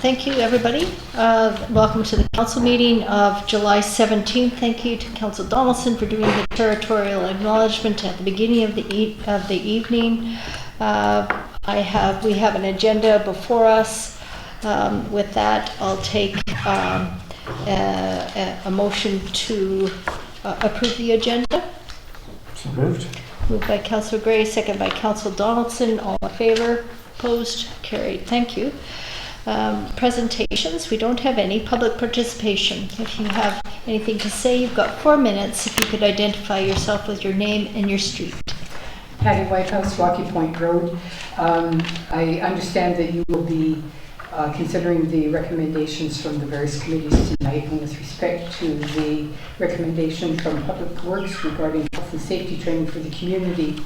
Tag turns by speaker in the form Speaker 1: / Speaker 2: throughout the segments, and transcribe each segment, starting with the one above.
Speaker 1: Thank you, everybody. Welcome to the council meeting of July 17th. Thank you to Council Donaldson for doing the territorial acknowledgement at the beginning of the evening. We have an agenda before us. With that, I'll take a motion to approve the agenda.
Speaker 2: So moved.
Speaker 1: Moved by Councillor Gray, second by Council Donaldson. All in favor? Opposed? Carried. Thank you. Presentations. We don't have any. Public participation. If you have anything to say, you've got 4 minutes. If you could identify yourself with your name and your street.
Speaker 3: Patty Whitehouse, Rocky Point Road. I understand that you will be considering the recommendations from the various committees tonight, and with respect to the recommendation from Public Works regarding health and safety training for the community,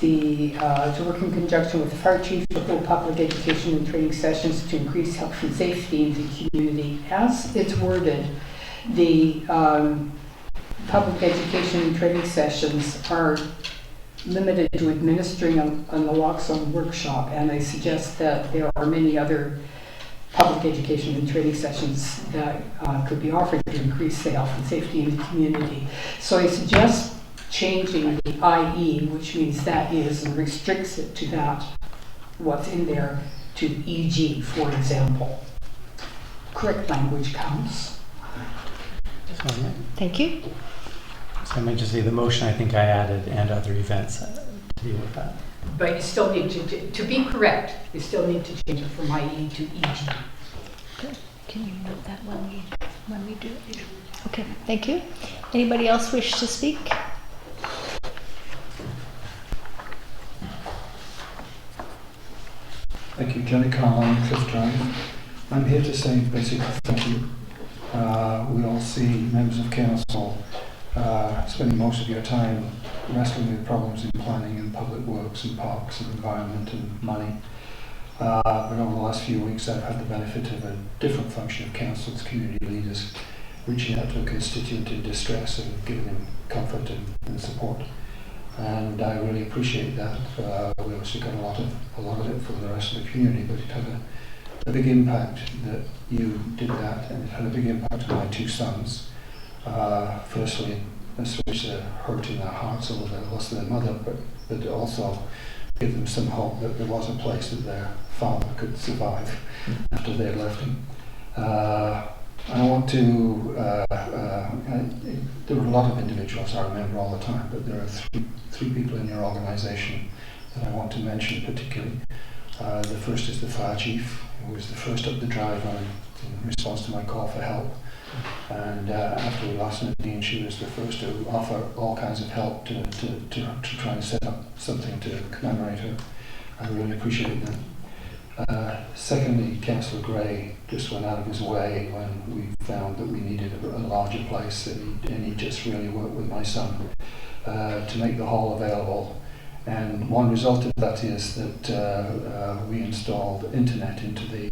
Speaker 3: to work in conjunction with the fire chief to hold public education and training sessions to increase health and safety in the community. As it's worded, the public education and training sessions are limited to administering a naloxone workshop, and I suggest that there are many other public education and training sessions that could be offered to increase the health and safety in the community. So I suggest changing the IE, which means that is, and restricts it to that, what's in there, to EG, for example. Correct language counts.
Speaker 1: Thank you.
Speaker 2: So I might just say the motion I think I added and other events to deal with that.
Speaker 3: But you still need to be correct, you still need to change it from IE to EG.
Speaker 1: Good. Can you note that when we do it? Okay, thank you. Anybody else wish to speak?
Speaker 4: Thank you, Jenny Carlin, Cliff Drive. I'm here to say basically thank you. We all see members of council spending most of your time wrestling with problems in planning and public works and parks and environment and money. But over the last few weeks I've had the benefit of a different function of council's community leaders reaching out to a constituent in distress and giving them comfort and support. And I really appreciate that. We obviously got a lot of it from the rest of the community, but it had a big impact that you did that, and it had a big impact on my two sons. Firstly, especially the hurt in their hearts over the loss of their mother, but also give them some hope that there was a place that their father could survive after they had left him. I want to, there were a lot of individuals I remember all the time, but there are three people in your organisation that I want to mention particularly. The first is the fire chief, who was the first up the drive in response to my call for help. And after we lost Nadine, she was the first to offer all kinds of help to try and set up something to commemorate her. I really appreciate that. Secondly, Councillor Gray just went out of his way when we found that we needed a larger place, and he just really worked with my son to make the hall available. And one result of that is that we installed internet into the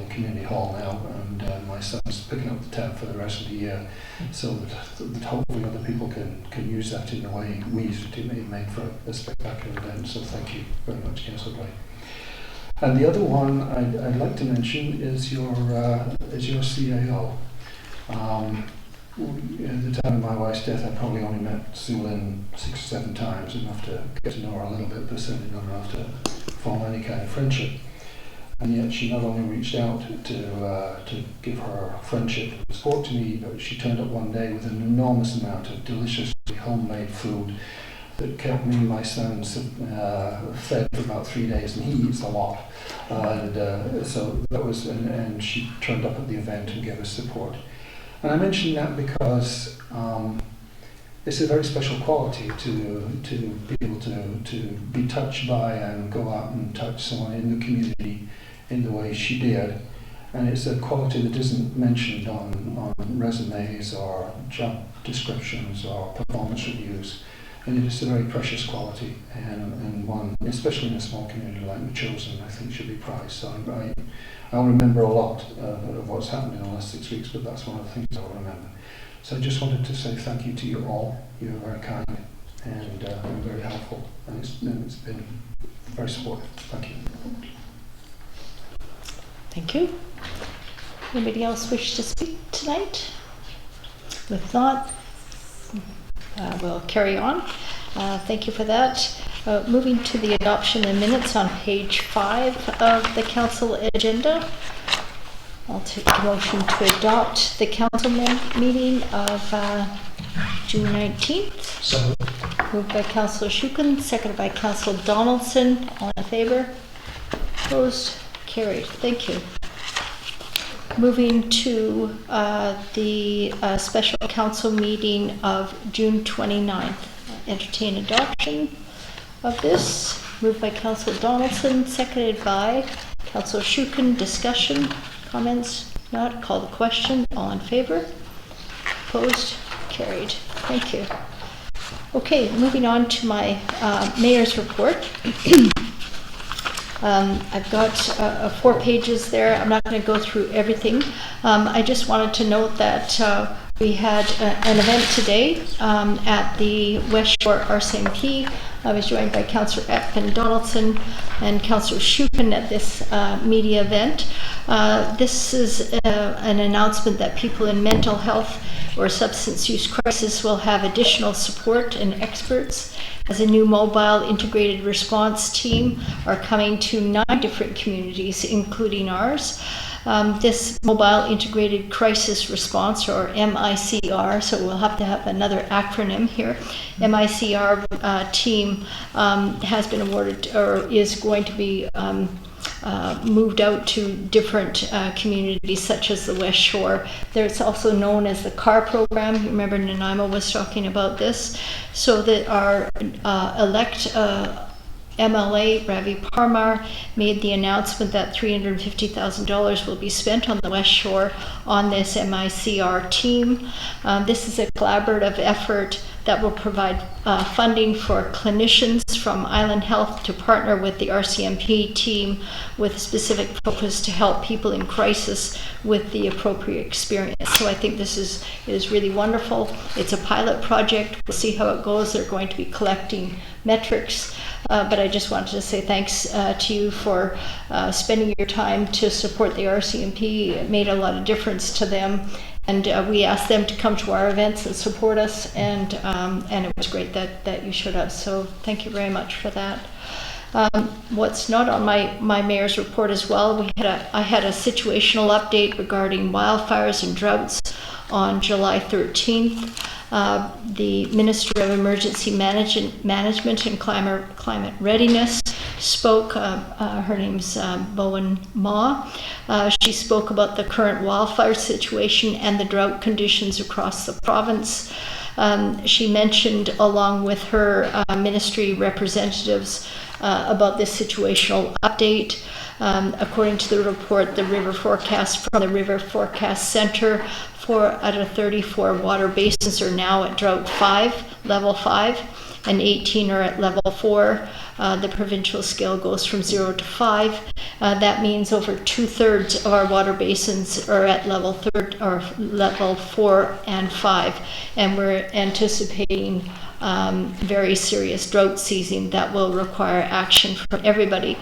Speaker 4: community hall now, and my son's picking up the tab for the rest of the year, so that hopefully other people can use that in the way we used it. It made for a spectacular event. So thank you very much, Councillor Gray. And the other one I'd like to mention is your CAO. At the time of my wife's death, I probably only met Sue Lynn 6 or 7 times, enough to get to know her a little bit, but certainly not enough to form any kind of friendship. And yet she not only reached out to give her friendship and support to me, but she turned up one day with an enormous amount of deliciously homemade food that kept me and my son fed for about 3 days, and he eats a lot. So that was, and she turned up at the event and gave us support. And I mention that because it's a very special quality to be able to be touched by and go out and touch someone in the community in the way she did. And it's a quality that isn't mentioned on resumes or job descriptions or performance reviews. And it is a very precious quality, and one, especially in a small community like Metchosin, I think should be prized. So I'll remember a lot of what's happened in the last 6 weeks, but that's one of the things I'll remember. So I just wanted to say thank you to you all. You're very kind and very helpful, and it's been very supportive. Thank you.
Speaker 1: Thank you. Anybody else wish to speak tonight? If not, we'll carry on. Thank you for that. Moving to the adoption of minutes on page 5 of the council agenda. I'll take a motion to adopt the council meeting of June 19th.
Speaker 2: So
Speaker 1: Moved by Councillor Shukin, seconded by Councillor Donaldson. All in favor? Opposed? Carried. Thank you. Moving to the special council meeting of June 29th. Entertain adoption of this. Moved by Councillor Donaldson, seconded by Councillor Shukin. Discussion, comments? Not. Call the question. All in favor? Opposed? Carried. Thank you. Okay, moving on to my mayor's report. I've got 4 pages there. I'm not going to go through everything. I just wanted to note that we had an event today at the West Shore RCMP. I was joined by Councillor Eck and Donaldson and Councillor Shukin at this media event. This is an announcement that people in mental health or substance use crisis will have additional support and experts, as a new mobile integrated response team are coming to 9 different communities, including ours. This mobile integrated crisis response, or MICR, so we'll have to have another acronym here. MICR team has been awarded, or is going to be moved out to different communities such as the West Shore. There's also known as the CAR program. You remember Nanaimo was talking about this. So that our elect MLA Ravi Parmar made the announcement that $350,000 will be spent on the West Shore on this MICR team. This is a collaborative effort that will provide funding for clinicians from Island Health to partner with the RCMP team with specific focus to help people in crisis with the appropriate experience. So I think this is really wonderful. It's a pilot project. We'll see how it goes. They're going to be collecting metrics. But I just wanted to say thanks to you for spending your time to support the RCMP. It made a lot of difference to them. And we asked them to come to our events and support us, and it was great that you showed up. So thank you very much for that. What's not on my mayor's report as well, I had a situational update regarding wildfires and droughts on July 13th. The Minister of Emergency Management and Climate Readiness spoke. Her name's Bowen Ma. She spoke about the current wildfire situation and the drought conditions across the province. She mentioned, along with her ministry representatives, about this situational update. According to the report, the river forecast from the River Forecast Center, 4 out of 34 water basins are now at drought 5, level 5, and 18 are at level 4. The provincial scale goes from 0 to 5. That means over 2/3 of our water basins are at level 4 and 5, and we're anticipating very serious drought season that will require action from everybody.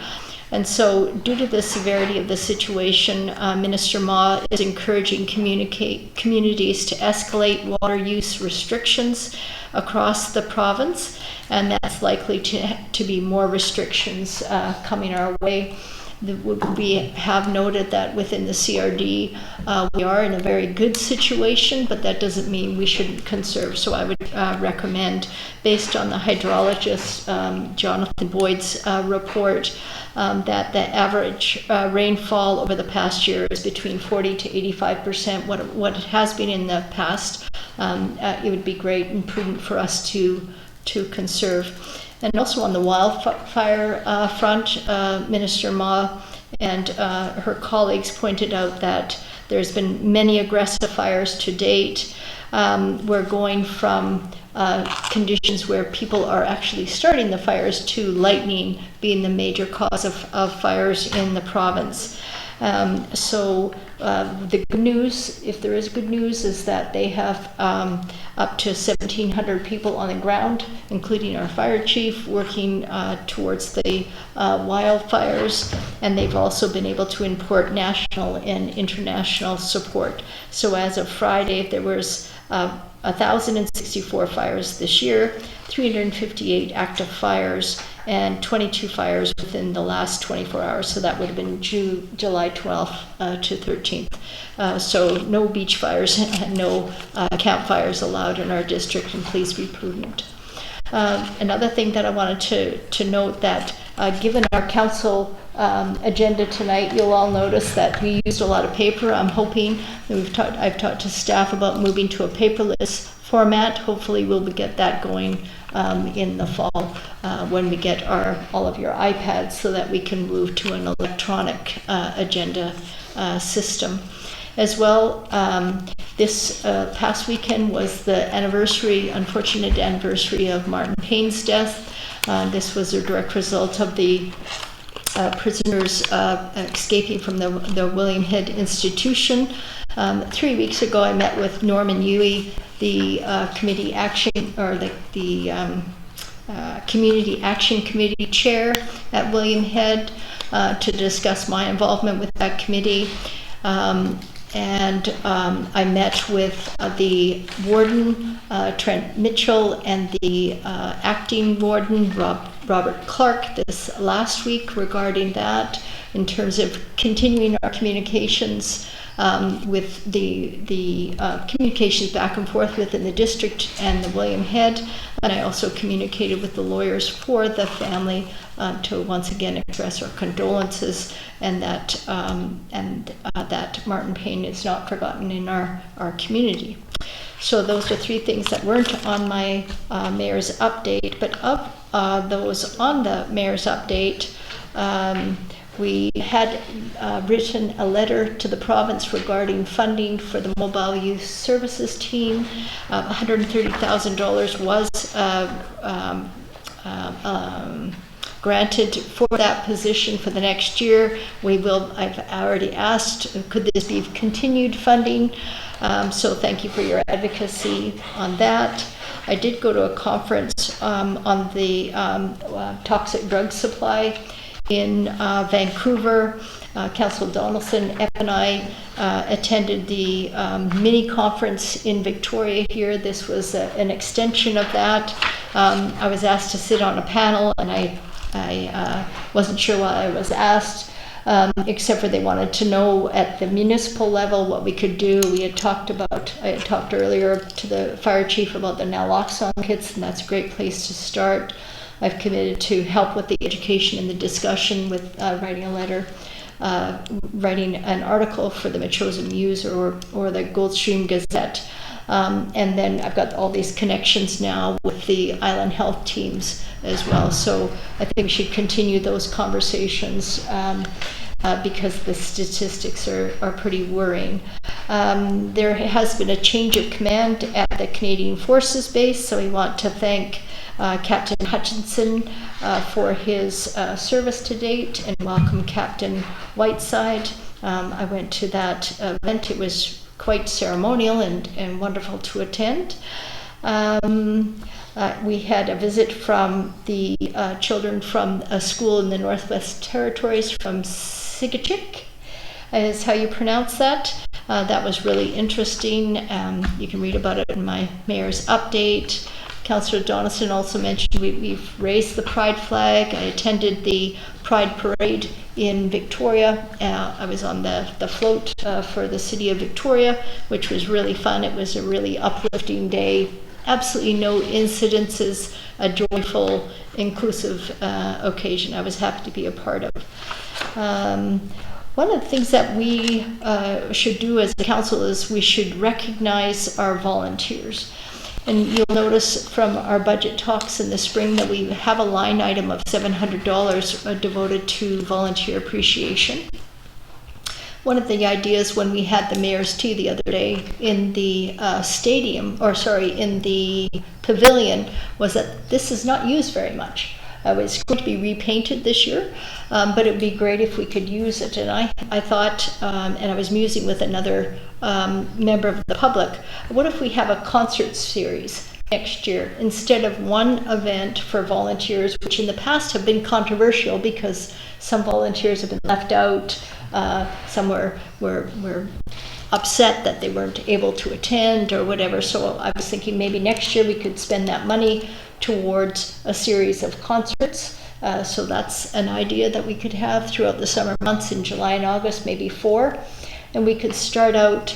Speaker 1: And so, due to the severity of the situation, Minister Ma is encouraging communities to escalate water use restrictions across the province, and that's likely to be more restrictions coming our way. We have noted that within the CRD, we are in a very good situation, but that doesn't mean we shouldn't conserve. So I would recommend, based on the hydrologist Jonathan Boyd's report, that the average rainfall over the past year is between 40 to 85% what it has been in the past. It would be great and prudent for us to conserve. And also on the wildfire front, Minister Ma and her colleagues pointed out that there's been many aggressive fires to date. We're going from conditions where people are actually starting the fires to lightning being the major cause of fires in the province. The good news, if there is good news, is that they have up to 1,700 people on the ground, including our fire chief, working towards the wildfires, and they've also been able to import national and international support. So as of Friday, there was 1,064 fires this year, 358 active fires, and 22 fires within the last 24 hours. So that would have been July 12th to 13th. So no beach fires and no campfires allowed in our district, and please be prudent. Another thing that I wanted to note that given our council agenda tonight, you'll all notice that we used a lot of paper. I'm hoping that I've talked to staff about moving to a paperless format. Hopefully we'll get that going in the fall when we get all of your iPads, so that we can move to an electronic agenda system. As well, this past weekend was the unfortunate anniversary of Martin Payne's death. This was a direct result of the prisoners escaping from the William Head institution. 3 weeks ago, I met with Norman Huey, the community action committee chair at William Head, to discuss my involvement with that committee. I met with the warden, Trent Mitchell, and the acting warden, Robert Clark, this last week regarding that, in terms of continuing our communications with the communications back and forth within the district and the William Head. And I also communicated with the lawyers for the family to once again express our condolences, and that Martin Payne is not forgotten in our community. So those are three things that weren't on my mayor's update. But of those on the mayor's update, we had written a letter to the province regarding funding for the mobile youth services team. $130,000 was granted for that position for the next year. I've already asked, could this be continued funding? So thank you for your advocacy on that. I did go to a conference on the toxic drug supply in Vancouver. Councillor Donaldson, Epp, and I attended the mini conference in Victoria here. This was an extension of that. I was asked to sit on a panel, and I wasn't sure why I was asked, except for they wanted to know at the municipal level what we could do. I had talked earlier to the fire chief about the naloxone kits, and that's a great place to start. I've committed to help with the education and the discussion with writing a letter, writing an article for the Metchosin News or the Goldstream Gazette. And then I've got all these connections now with the island health teams as well. So I think we should continue those conversations because the statistics are pretty worrying. There has been a change of command at the Canadian Forces Base, so we want to thank Captain Hutchinson for his service to date, and welcome Captain Whiteside. I went to that event. It was quite ceremonial and wonderful to attend. We had a visit from the children from a school in the Northwest Territories from Sigachik, is how you pronounce that. That was really interesting. You can read about it in my mayor's update. Councillor Donaldson also mentioned we've raised the Pride flag. I attended the Pride Parade in Victoria. I was on the float for the city of Victoria, which was really fun. It was a really uplifting day. Absolutely no incidences, a joyful, inclusive occasion I was happy to be a part of. One of the things that we should do as a council is we should recognize our volunteers. And you'll notice from our budget talks in the spring that we have a line item of $700 devoted to volunteer appreciation. One of the ideas when we had the mayor's tea the other day in the in the pavilion, was that this is not used very much. It's going to be repainted this year, but it would be great if we could use it. And I thought, and I was musing with another member of the public, what if we have a concert series next year instead of one event for volunteers, which in the past have been controversial because some volunteers have been left out, some were upset that they weren't able to attend or whatever. So I was thinking maybe next year we could spend that money towards a series of concerts. So that's an idea that we could have throughout the summer months in July and August, maybe 4. And we could start out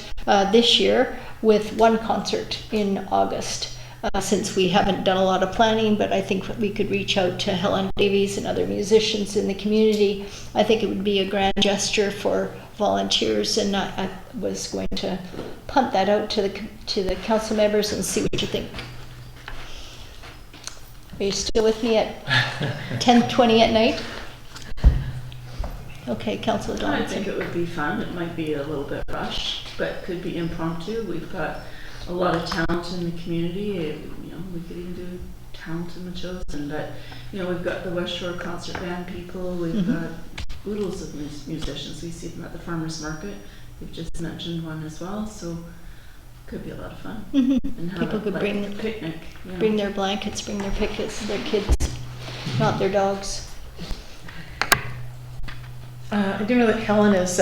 Speaker 1: this year with one concert in August. Since we haven't done a lot of planning, but I think we could reach out to Helen Davies and other musicians in the community. I think it would be a grand gesture for volunteers, and I was going to punt that out to the council members and see what you think. Are you still with me at 10:20 at night? Okay, Councillor Donaldson.
Speaker 5: I think it would be fun. It might be a little bit rushed, but could be impromptu. We've got a lot of talent in the community. You know, we could even do talent in Metchosin, but you know, we've got the West Shore Concert Band people. We've got oodles of musicians. We see them at the farmers market. We've just mentioned one as well, so could be a lot of fun. And have
Speaker 1: People could
Speaker 5: like
Speaker 1: bring
Speaker 5: a picnic. You know.
Speaker 1: Bring their blankets, bring their pickets, their kids, not their dogs.
Speaker 6: I do know that Helen is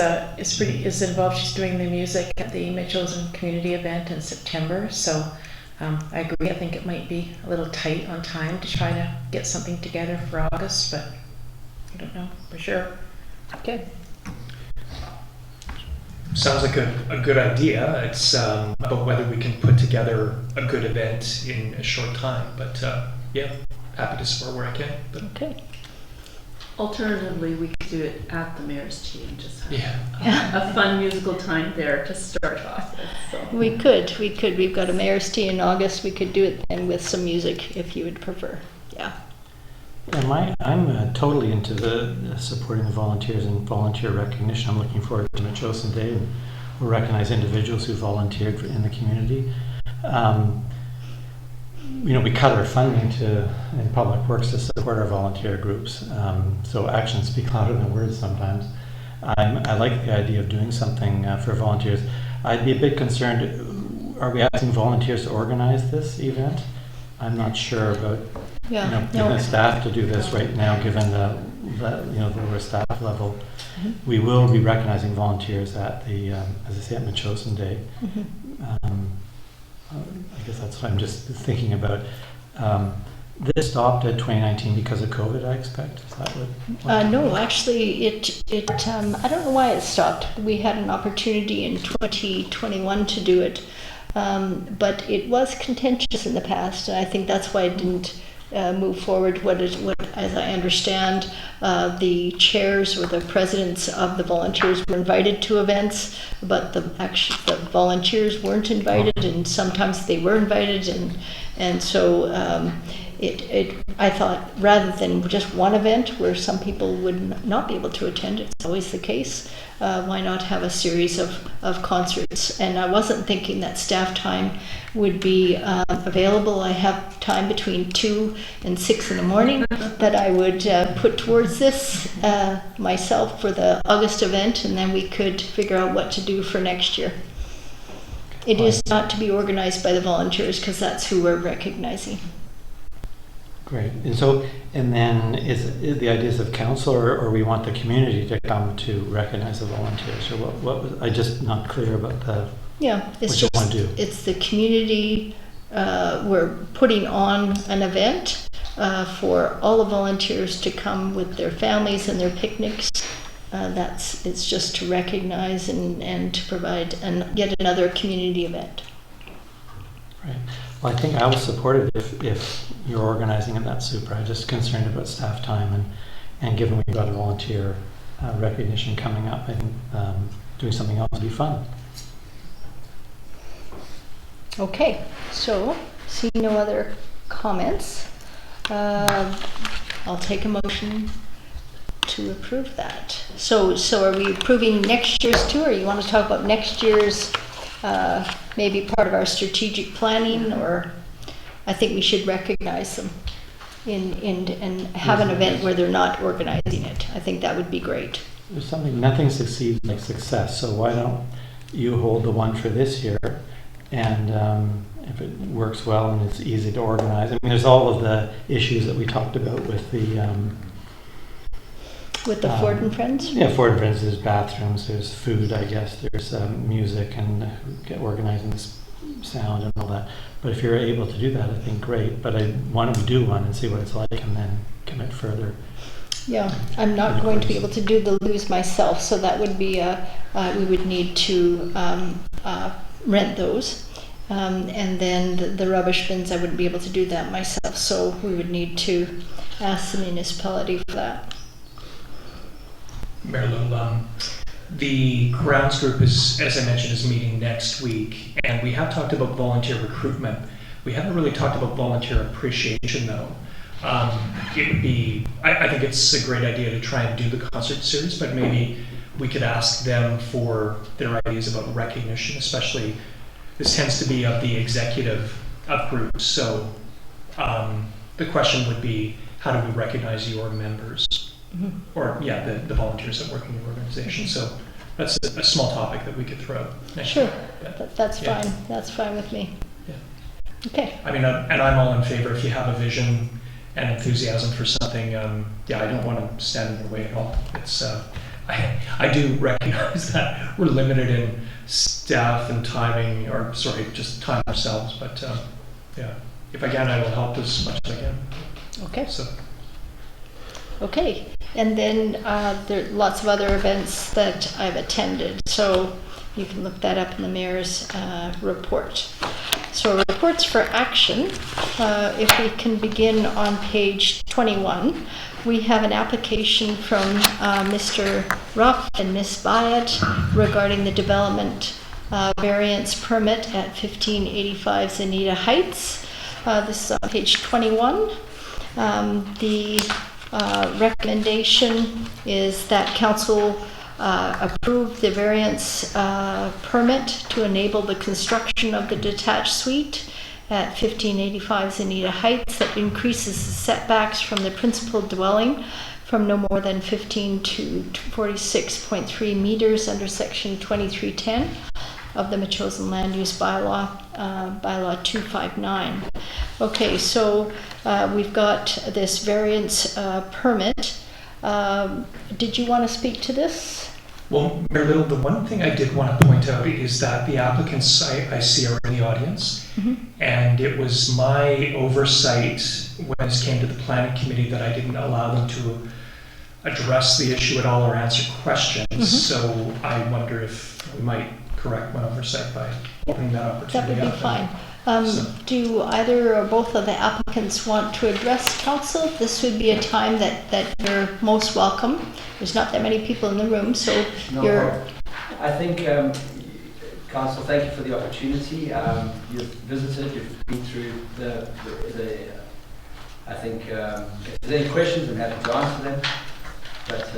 Speaker 6: involved. She's doing the music at the Metchosin community event in September. So I agree. I think it might be a little tight on time to try to get something together for August, but I don't know for sure.
Speaker 1: Okay.
Speaker 7: Sounds like a good idea. It's about whether we can put together a good event in a short time. But yeah, happy to support where I can. But
Speaker 1: Okay.
Speaker 5: Alternatively, we could do it at the Mayor's Tea and just have
Speaker 7: yeah,
Speaker 5: a fun musical time there to start off with. So.
Speaker 1: We could. We've got a mayor's tea in August. We could do it then with some music if you would prefer. Yeah.
Speaker 2: I'm totally into the supporting the volunteers and volunteer recognition. I'm looking forward to Metchosin Day, and we'll recognize individuals who volunteered in the community. You know, we cut our funding in Public Works to support our volunteer groups. So actions speak louder than words sometimes. I like the idea of doing something for volunteers. I'd be a bit concerned, are we asking volunteers to organize this event? I'm not sure about given the staff to do this right now, given the lower staff level. We will be recognizing volunteers at the, as I say, at Metchosin Day. I guess that's what I'm just thinking about. This stopped at 2019 because of COVID, I expect. Is that what?
Speaker 1: No, actually, it I don't know why it stopped. We had an opportunity in 2021 to do it, but it was contentious in the past, and I think that's why it didn't move forward. What as I understand, the chairs or the presidents of the volunteers were invited to events, but the volunteers weren't invited, and sometimes they were invited, and so I thought rather than just one event where some people would not be able to attend, it's always the case, why not have a series of concerts? And I wasn't thinking that staff time would be available. I have time between 2 and 6 in the morning that I would put towards this myself for the August event, and then we could figure out what to do for next year. It is not to be organized by the volunteers because that's who we're recognizing.
Speaker 2: Great. And then is the ideas of council, or we want the community to come to recognize the volunteers, or what was I just not clear about the
Speaker 1: it's
Speaker 2: what you want to do?
Speaker 1: It's the community. We're putting on an event for all the volunteers to come with their families and their picnics. It's just to recognize and to provide yet another community event.
Speaker 2: Right. Well, I think I will support it if you're organizing it. That's super. I'm just concerned about staff time, and given we've got a volunteer recognition coming up, I think doing something else would be fun. Okay.
Speaker 1: So, seeing no other comments, I'll take a motion to approve that. So are we approving next year's too, or you want to talk about next year's? Maybe part of our strategic planning, or I think we should recognize them. and have an event where they're not organizing it. I think that would be great.
Speaker 2: There's something, nothing succeeds like success, so why don't you hold the one for this year, and if it works well and it's easy to organize. I mean, there's all of the issues that we talked about with the
Speaker 1: Ford and Friends?
Speaker 2: Yeah, Ford and Friends, there's bathrooms, there's food, I guess, there's music and organizing this sound and all that. But if you're able to do that, I think great. But why don't we do one and see what it's like and then commit further.
Speaker 1: Yeah, I'm not going to be able to do the loos myself, so that would be we would need to rent those. And then the rubbish bins, I wouldn't be able to do that myself, so we would need to ask the municipality for that.
Speaker 7: Mayor Little, the grounds group is, as I mentioned, is meeting next week, and we have talked about volunteer recruitment. We haven't really talked about volunteer appreciation, though. It would be, I think it's a great idea to try and do the concert series, but maybe we could ask them for their ideas about recognition, especially this tends to be of the executive of groups. So the question would be, how do we recognize your members? Mm-hmm. Or, yeah, the volunteers that work in your organization. So that's a small topic that we could throw next
Speaker 1: Sure,
Speaker 7: year.
Speaker 1: that's fine. That's fine with me.
Speaker 7: Yeah.
Speaker 1: Okay.
Speaker 7: I mean, and I'm all in favor if you have a vision and enthusiasm for something. Yeah, I don't want to stand in your way at all. It's I do recognize that we're limited in staff and timing, or sorry, just time ourselves. But yeah, if I can, I will help as much as I can.
Speaker 1: Okay.
Speaker 7: So.
Speaker 1: Okay, and then there are lots of other events that I've attended, so you can look that up in the mayor's report. So reports for action, if we can begin on page 21, we have an application from Mr. Ruff and Ms. Byatt regarding the development variance permit at 1585 Zanita Heights. This is on page 21. The recommendation is that council approve the variance permit to enable the construction of the detached suite at 1585 Zanita Heights that increases the setbacks from the principal dwelling from no more than 15 to 46.3 meters under section 2310 of the Metchosin Land Use Bylaw, Bylaw 259. Okay, so we've got this variance permit. Did you want to speak to this?
Speaker 7: Well, Mayor Little, the one thing I did want to point out is that the applicants I see are in the audience, and it was my oversight when this came to the planning committee that I didn't allow them to address the issue at all or answer questions. So I wonder if we might correct my oversight by opening that opportunity.
Speaker 1: That would be fine. Do either or both of the applicants want to address council? This would be a time that you're most welcome. There's not that many people in the room, so you're...
Speaker 8: I think, council, thank you for the opportunity. You've visited, you've been through the I think if there's any questions, I'm happy to answer them. But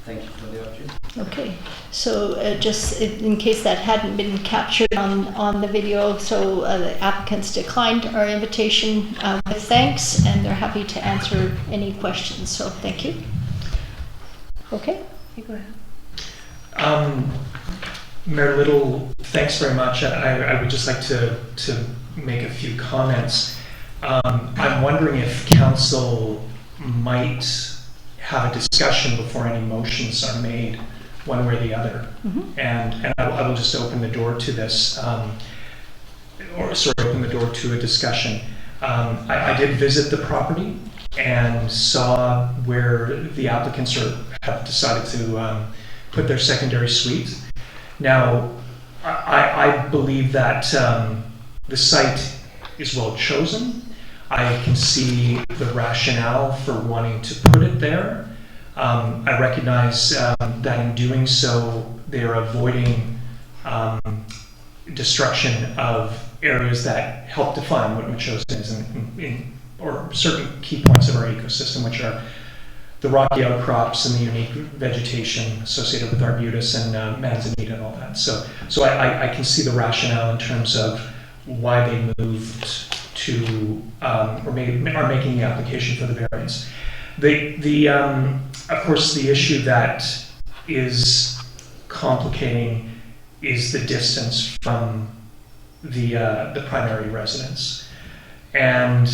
Speaker 8: thank you for the opportunity.
Speaker 1: Okay, so just in case that hadn't been captured on the video, so the applicants declined our invitation with thanks, and they're happy to answer any questions, so thank you. Okay, you go ahead.
Speaker 7: Mayor Little, thanks very much. I would just like to make a few comments. I'm wondering if council might have a discussion before any motions are made, one way or the other. And I will just open the door to this, open the door to a discussion. I did visit the property and saw where the applicants have decided to put their secondary suite. Now, I believe that the site is well chosen. I can see the rationale for wanting to put it there. I recognize that in doing so, they're avoiding destruction of areas that help define what Metchosin is or certain key points of our ecosystem, which are the rocky outcrops and the unique vegetation associated with arbutus and manzanita and all that. So I can see the rationale in terms of why they moved to, or are making the application for the variance. Of course, the issue that is complicating is the distance from the primary residence. And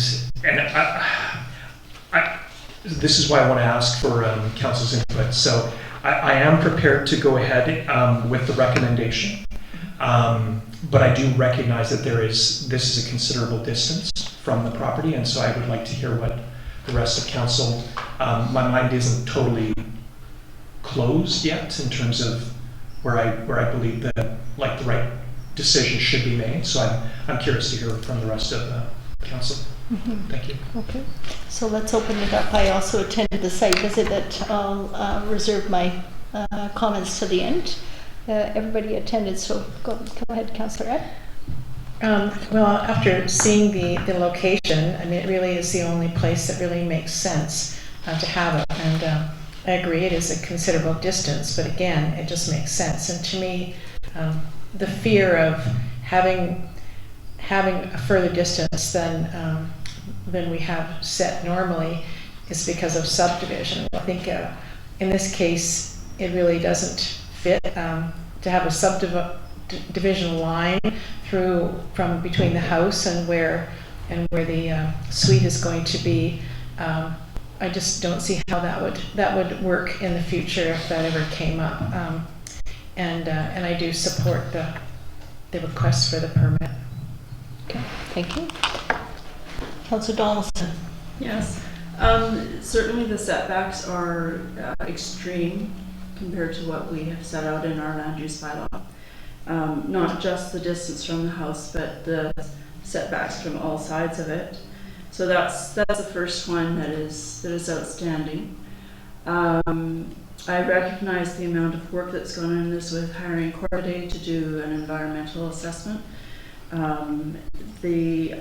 Speaker 7: this is why I want to ask for council's input. So I am prepared to go ahead with the recommendation, but I do recognize that this is a considerable distance from the property, and so I would like to hear what the rest of council. My mind isn't totally closed yet in terms of where I believe that the right decision should be made. So I'm curious to hear from the rest of council. Thank you.
Speaker 1: Okay, so let's open it up. I also attended the site visit, but I'll reserve my comments to the end. Everybody attended, so go ahead, Councillor Ed.
Speaker 6: Well, after seeing the location, I mean, it really is the only place that really makes sense to have it. And I agree, it is a considerable distance, but again, it just makes sense. And to me, the fear of having a further distance than we have set normally is because of subdivision. I think in this case, it really doesn't fit to have a subdivision line through from between the house and where the suite is going to be. I just don't see how that would work in the future if that ever came up. And I do support the request for the permit.
Speaker 1: Okay, thank you. Councillor Donaldson.
Speaker 5: Yes, certainly the setbacks are extreme compared to what we have set out in our land use bylaw. Not just the distance from the house, but the setbacks from all sides of it. So that's the first one that is outstanding. I recognize the amount of work that's gone into this with hiring Corday to do an environmental assessment. The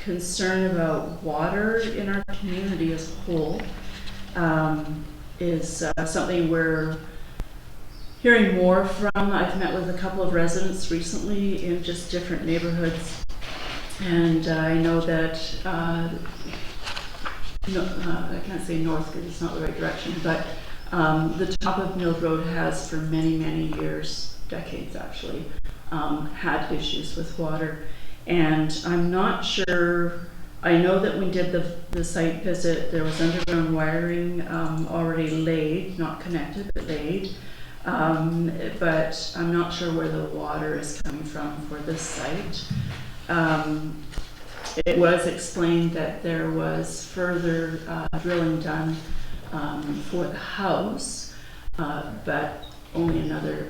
Speaker 5: concern about water in our community as a whole is something we're hearing more from. I've met with a couple of residents recently in just different neighborhoods, and I know that I can't say north because it's not the right direction, but the top of Mill Road has for many, many years, decades actually, had issues with water. And I'm not sure, I know that when we did the site visit, there was underground wiring already laid, not connected, but laid. But I'm not sure where the water is coming from for this site. It was explained that there was further drilling done for the house, but only another,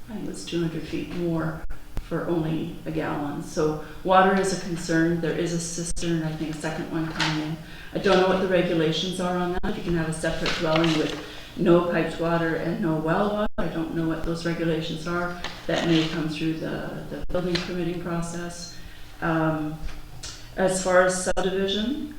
Speaker 5: I think it was 200 feet more for only a gallon. So water is a concern. There is a cistern, I think a second one coming in. I don't know what the regulations are on that. If you can have a separate dwelling with no piped water and no well water, I don't know what those regulations are. That may come through the building permitting process. As far as subdivision,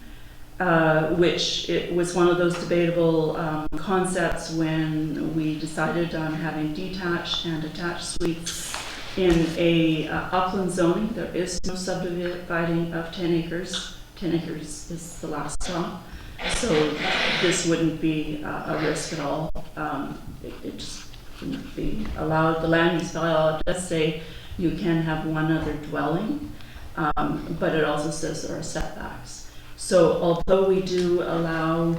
Speaker 5: which it was one of those debatable concepts when we decided on having detached and attached suites in a upland zoning. There is no subdividing of 10 acres. 10 acres is the last straw. So this wouldn't be a risk at all. It just wouldn't be allowed. The land use bylaw does say you can have one other dwelling, but it also says there are setbacks. So although we do allow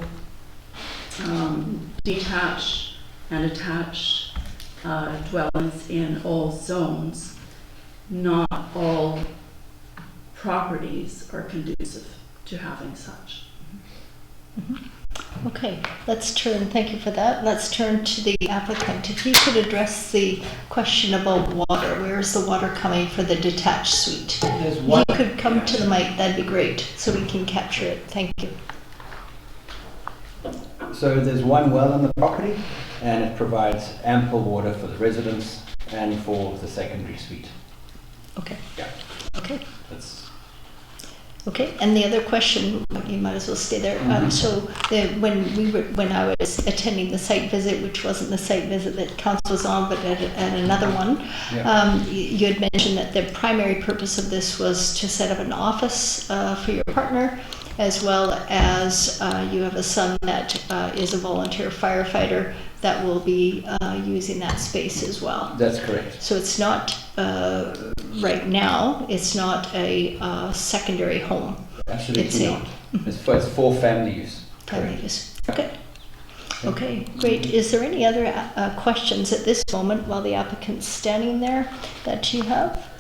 Speaker 5: detached and attached dwellings in all zones, not all properties are conducive to having such.
Speaker 1: Okay, thank you for that. Let's turn to the applicant. If you could address the question about water. Where is the water coming for the detached suite?
Speaker 8: There's
Speaker 1: If
Speaker 8: one.
Speaker 1: you could come to the mic, that'd be great, so we can capture it. Thank you.
Speaker 8: So there's one well on the property, and it provides ample water for the residents and for the secondary suite.
Speaker 1: Okay.
Speaker 8: Yeah.
Speaker 1: Okay.
Speaker 8: That's
Speaker 1: Okay, and the other question, you might as well stay there. When I was attending the site visit, which wasn't the site visit that council was on, but at another one, you had mentioned that the primary purpose of this was to set up an office for your partner, as well as you have a son that is a volunteer firefighter that will be using that space as well.
Speaker 8: That's correct.
Speaker 1: So it's not, right now, it's not a secondary home.
Speaker 8: Absolutely not. It's for family use.
Speaker 1: Family use. Okay. Okay, great. Is there any other questions at this moment while the applicant's standing there that you have?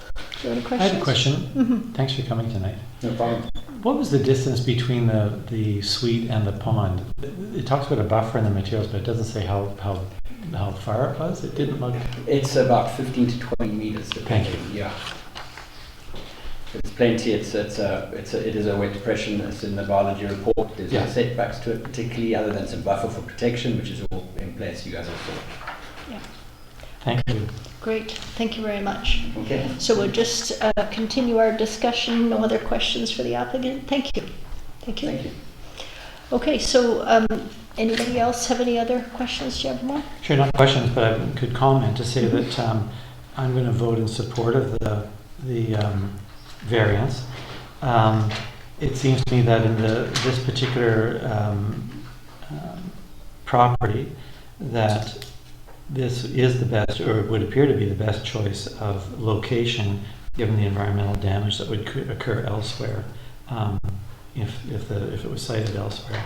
Speaker 1: Do you have any questions?
Speaker 2: I had a question. Thanks for coming tonight.
Speaker 8: No problem.
Speaker 2: What was the distance between the suite and the pond? It talks about a buffer in the materials, but it doesn't say how far it was. It didn't look.
Speaker 8: It's about 15 to 20 meters.
Speaker 2: Thank you.
Speaker 8: Yeah. It's plenty. It is a wet depression. It's in the biology report. There's no setbacks to it, particularly other than some buffer for protection, which is all in place. You guys have saw.
Speaker 1: Yeah.
Speaker 2: Thank you.
Speaker 1: Great. Thank you very much.
Speaker 8: Okay.
Speaker 1: So we'll just continue our discussion. No other questions for the applicant? Thank you. Thank you.
Speaker 8: Thank you.
Speaker 1: Okay, so anybody else have any other questions? Do you have more?
Speaker 2: Sure, not questions, but I could comment to say that I'm going to vote in support of the variance. It seems to me that in this particular property, that this is the best, or would appear to be the best choice of location, given the environmental damage that would occur elsewhere, if it was sited elsewhere.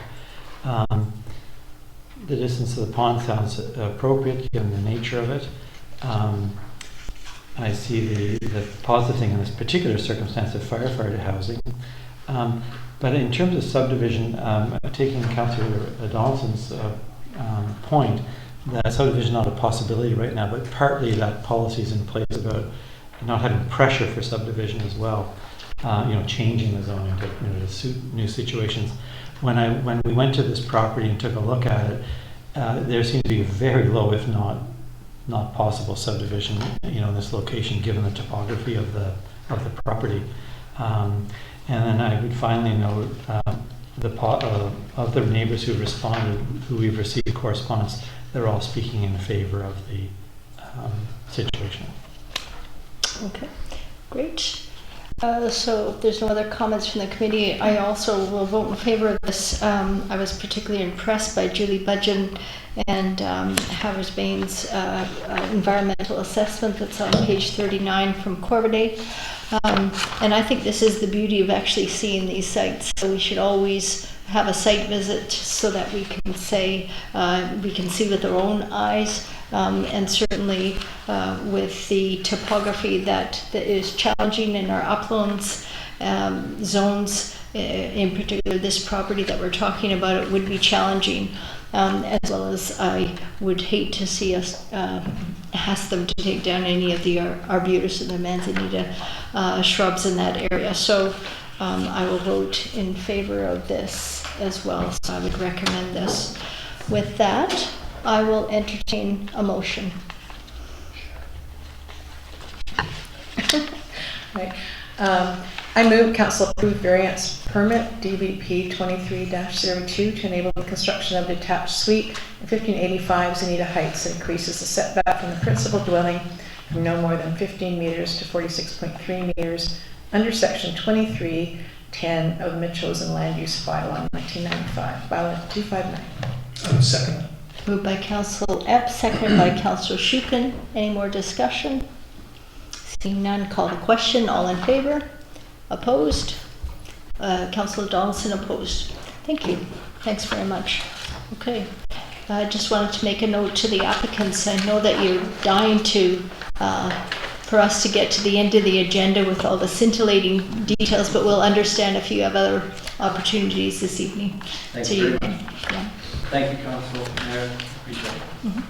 Speaker 2: The distance of the pond sounds appropriate, given the nature of it. I see the positive thing in this particular circumstance of firefighter housing. But in terms of subdivision, taking Councillor Donaldson's point, that subdivision is not a possibility right now, but partly that policy is in place about not having pressure for subdivision as well, changing the zoning to suit new situations. When we went to this property and took a look at it, there seemed to be a very low, if not possible, subdivision, in this location, given the topography of the property. And then I would finally note of the neighbors who responded, who we've received correspondence, they're all speaking in favor of the situation.
Speaker 1: Okay, great. So if there's no other comments from the committee, I also will vote in favor of this. I was particularly impressed by Julie Budgeon and Havers Bain's environmental assessment that's on page 39 from Corvidae. And I think this is the beauty of actually seeing these sites. So we should always have a site visit so that we can say, we can see with our own eyes, and certainly with the topography that is challenging in our uplands zones, in particular this property that we're talking about, it would be challenging, as well as I would hate to see us ask them to take down any of the arbutus and the manzanita shrubs in that area. So I will vote in favor of this as well, so I would recommend this. With that, I will entertain a motion.
Speaker 6: Right. I move council approve variance permit DBP 23-02 to enable the construction of detached suite at 1585 Zanita Heights that increases the setback from the principal dwelling from no more than 15 meters to 46.3 meters under section 2310 of the Metchosin Land Use Bylaw 1995, Bylaw 259.
Speaker 7: Second.
Speaker 1: Moved by Council Epp, seconded by Council Shukin. Any more discussion? Seeing none, call the question. All in favor? Opposed? Councillor Donaldson opposed. Thank you. Thanks very much. Okay. I just wanted to make a note to the applicants. I know that you're dying for us to get to the end of the agenda with all the scintillating details, but we'll understand if you have other opportunities this evening.
Speaker 8: Thanks
Speaker 1: so
Speaker 8: very
Speaker 1: you
Speaker 8: much.
Speaker 1: yeah.
Speaker 8: Thank you, Council. Mayor, appreciate it.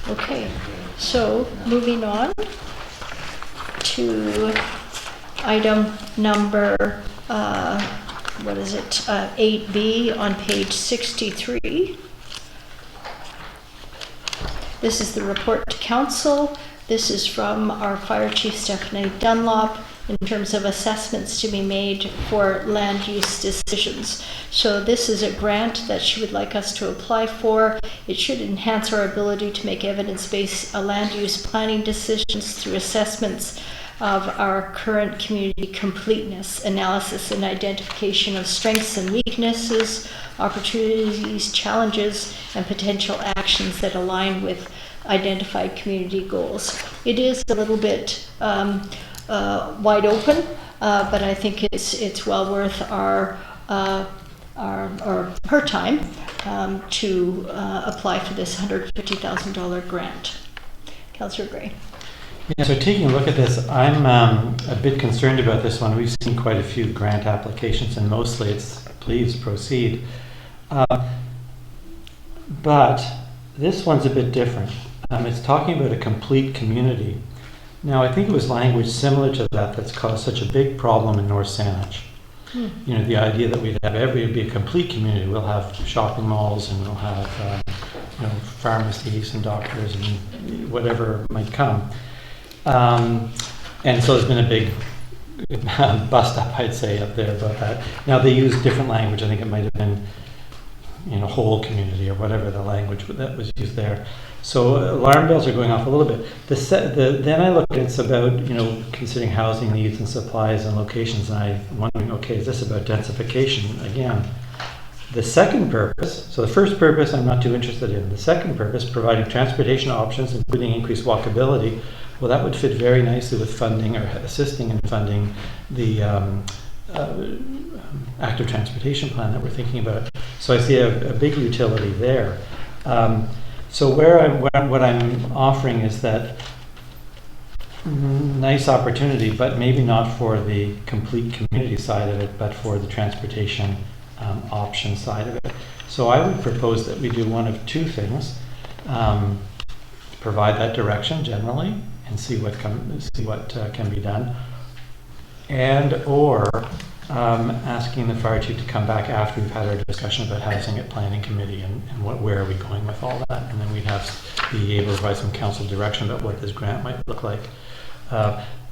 Speaker 1: Okay, so moving on to item number, 8B on page 63. This is the report to council. This is from our Fire Chief Stephanie Dunlop. in terms of assessments to be made for land use decisions. So this is a grant that she would like us to apply for. It should enhance our ability to make evidence-based land use planning decisions through assessments of our current community completeness, analysis and identification of strengths and weaknesses, opportunities, challenges, and potential actions that align with identified community goals. It is a little bit wide open, but I think it's well worth her time to apply for this $150,000 grant. Councillor Gray.
Speaker 2: Yeah, so taking a look at this, I'm a bit concerned about this one. We've seen quite a few grant applications, and mostly it's please proceed. But this one's a bit different. It's talking about a complete community. Now, I think it was language similar to that that's caused such a big problem in North Saanich. You know, the idea that we'd have it'd be a complete community. We'll have shopping malls, and we'll have pharmacies and doctors and whatever might come. And so there's been a big bust up, I'd say, up there about that. Now, they use different language. I think it might have been, whole community or whatever the language that was used there. So alarm bells are going off a little bit. Then I looked at it's about, considering housing needs and supplies and locations, and I'm wondering, okay, is this about densification again? The second purpose, so the first purpose I'm not too interested in. The second purpose, providing transportation options, including increased walkability, well, that would fit very nicely with funding or assisting in funding the active transportation plan that we're thinking about. So I see a big utility there. So what I'm offering is that nice opportunity, but maybe not for the complete community side of it, but for the transportation option side of it. So I would propose that we do one of two things: provide that direction generally and see what can be done, or asking the fire chief to come back after we've had our discussion about housing at planning committee and where are we going with all that, and then we'd be able to provide some council direction about what this grant might look like.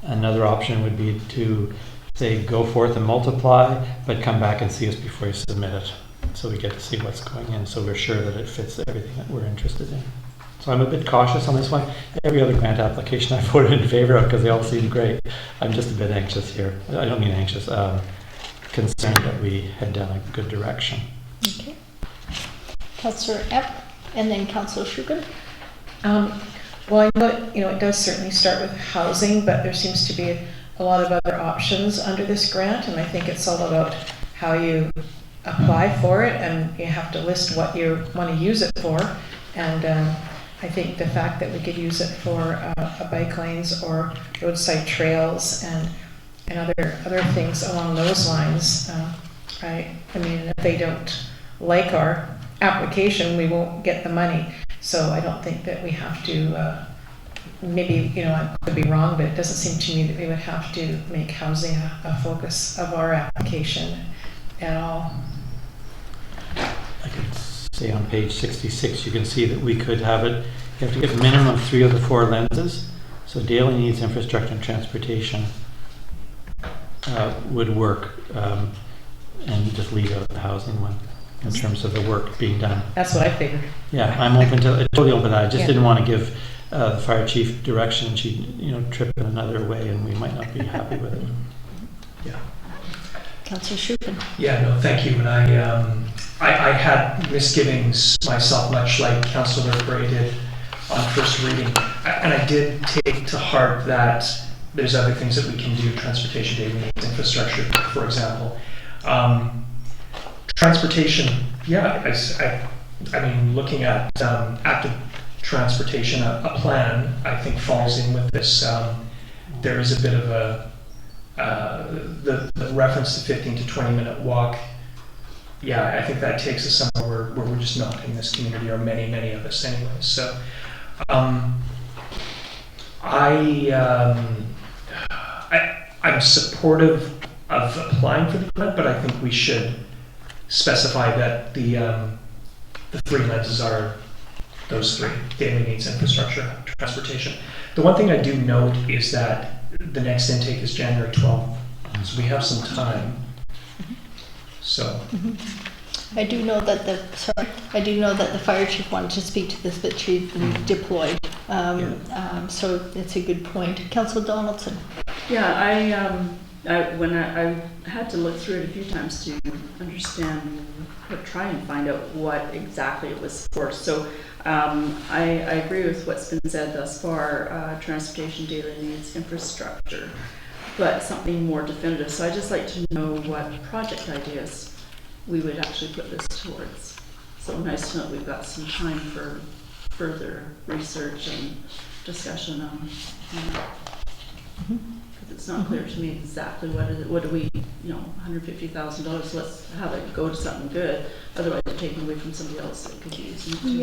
Speaker 2: Another option would be to say go forth and multiply, but come back and see us before you submit it, so we get to see what's going in, so we're sure that it fits everything that we're interested in. So I'm a bit cautious on this one. Every other grant application I voted in favor of because they all seem great. I'm just a bit anxious here. I don't mean anxious, concerned that we head down a good direction.
Speaker 1: Okay. Councillor Epp, and then Councillor Shukin.
Speaker 6: Well, I know it does certainly start with housing, but there seems to be a lot of other options under this grant, and I think it's all about how you apply for it, and you have to list what you want to use it for. And I think the fact that we could use it for bike lanes or roadside trails and other things along those lines. I mean, if they don't like our application, we won't get the money. So I don't think that we have to, maybe, I could be wrong, but it doesn't seem to me that we would have to make housing a focus of our application at all.
Speaker 2: I could say on page 66, you can see that we could have it, you have to get a minimum of 3 of the 4 lenses. So daily needs, infrastructure, and transportation would work, and just leave out the housing one in terms of the work being done.
Speaker 6: That's what I figured.
Speaker 2: Yeah, I'm totally open to that. I just
Speaker 6: Yeah.
Speaker 2: didn't want to give the fire chief direction. She'd, trip in another way, and we might not be happy with it.
Speaker 7: Yeah.
Speaker 1: Councillor Shukin.
Speaker 7: Yeah, no, thank you. And I had misgivings myself, much like Councillor Gray did on first reading. And I did take to heart that there's other things that we can do, transportation, daily needs, infrastructure, for example. Transportation, yeah, I mean, looking at active transportation, a plan, I think falls in with this. There is a bit of the reference to 15 to 20 minute walk. Yeah, I think that takes us somewhere where we're just not in this community, or many of us anyways. So I'm supportive of applying for the grant, but I think we should specify that the 3 lenses are those 3: daily needs, infrastructure, transportation. The one thing I do note is that the next intake is January 12th, so we have some time. So,
Speaker 1: I do know that the fire chief wanted to speak to this, but she's been deployed. So that's a good point. Councillor Donaldson.
Speaker 5: Yeah, I had to look through it a few times to understand, or try and find out what exactly it was for. So I agree with what's been said thus far, transportation, daily needs, infrastructure, but something more definitive. So I'd just like to know what project ideas we would actually put this towards. So nice to know that we've got some time for further research and discussion on that. Because it's not clear to me exactly what do we, $150,000, let's have it go to something good. Otherwise, it's taken away from somebody else that could be using it too.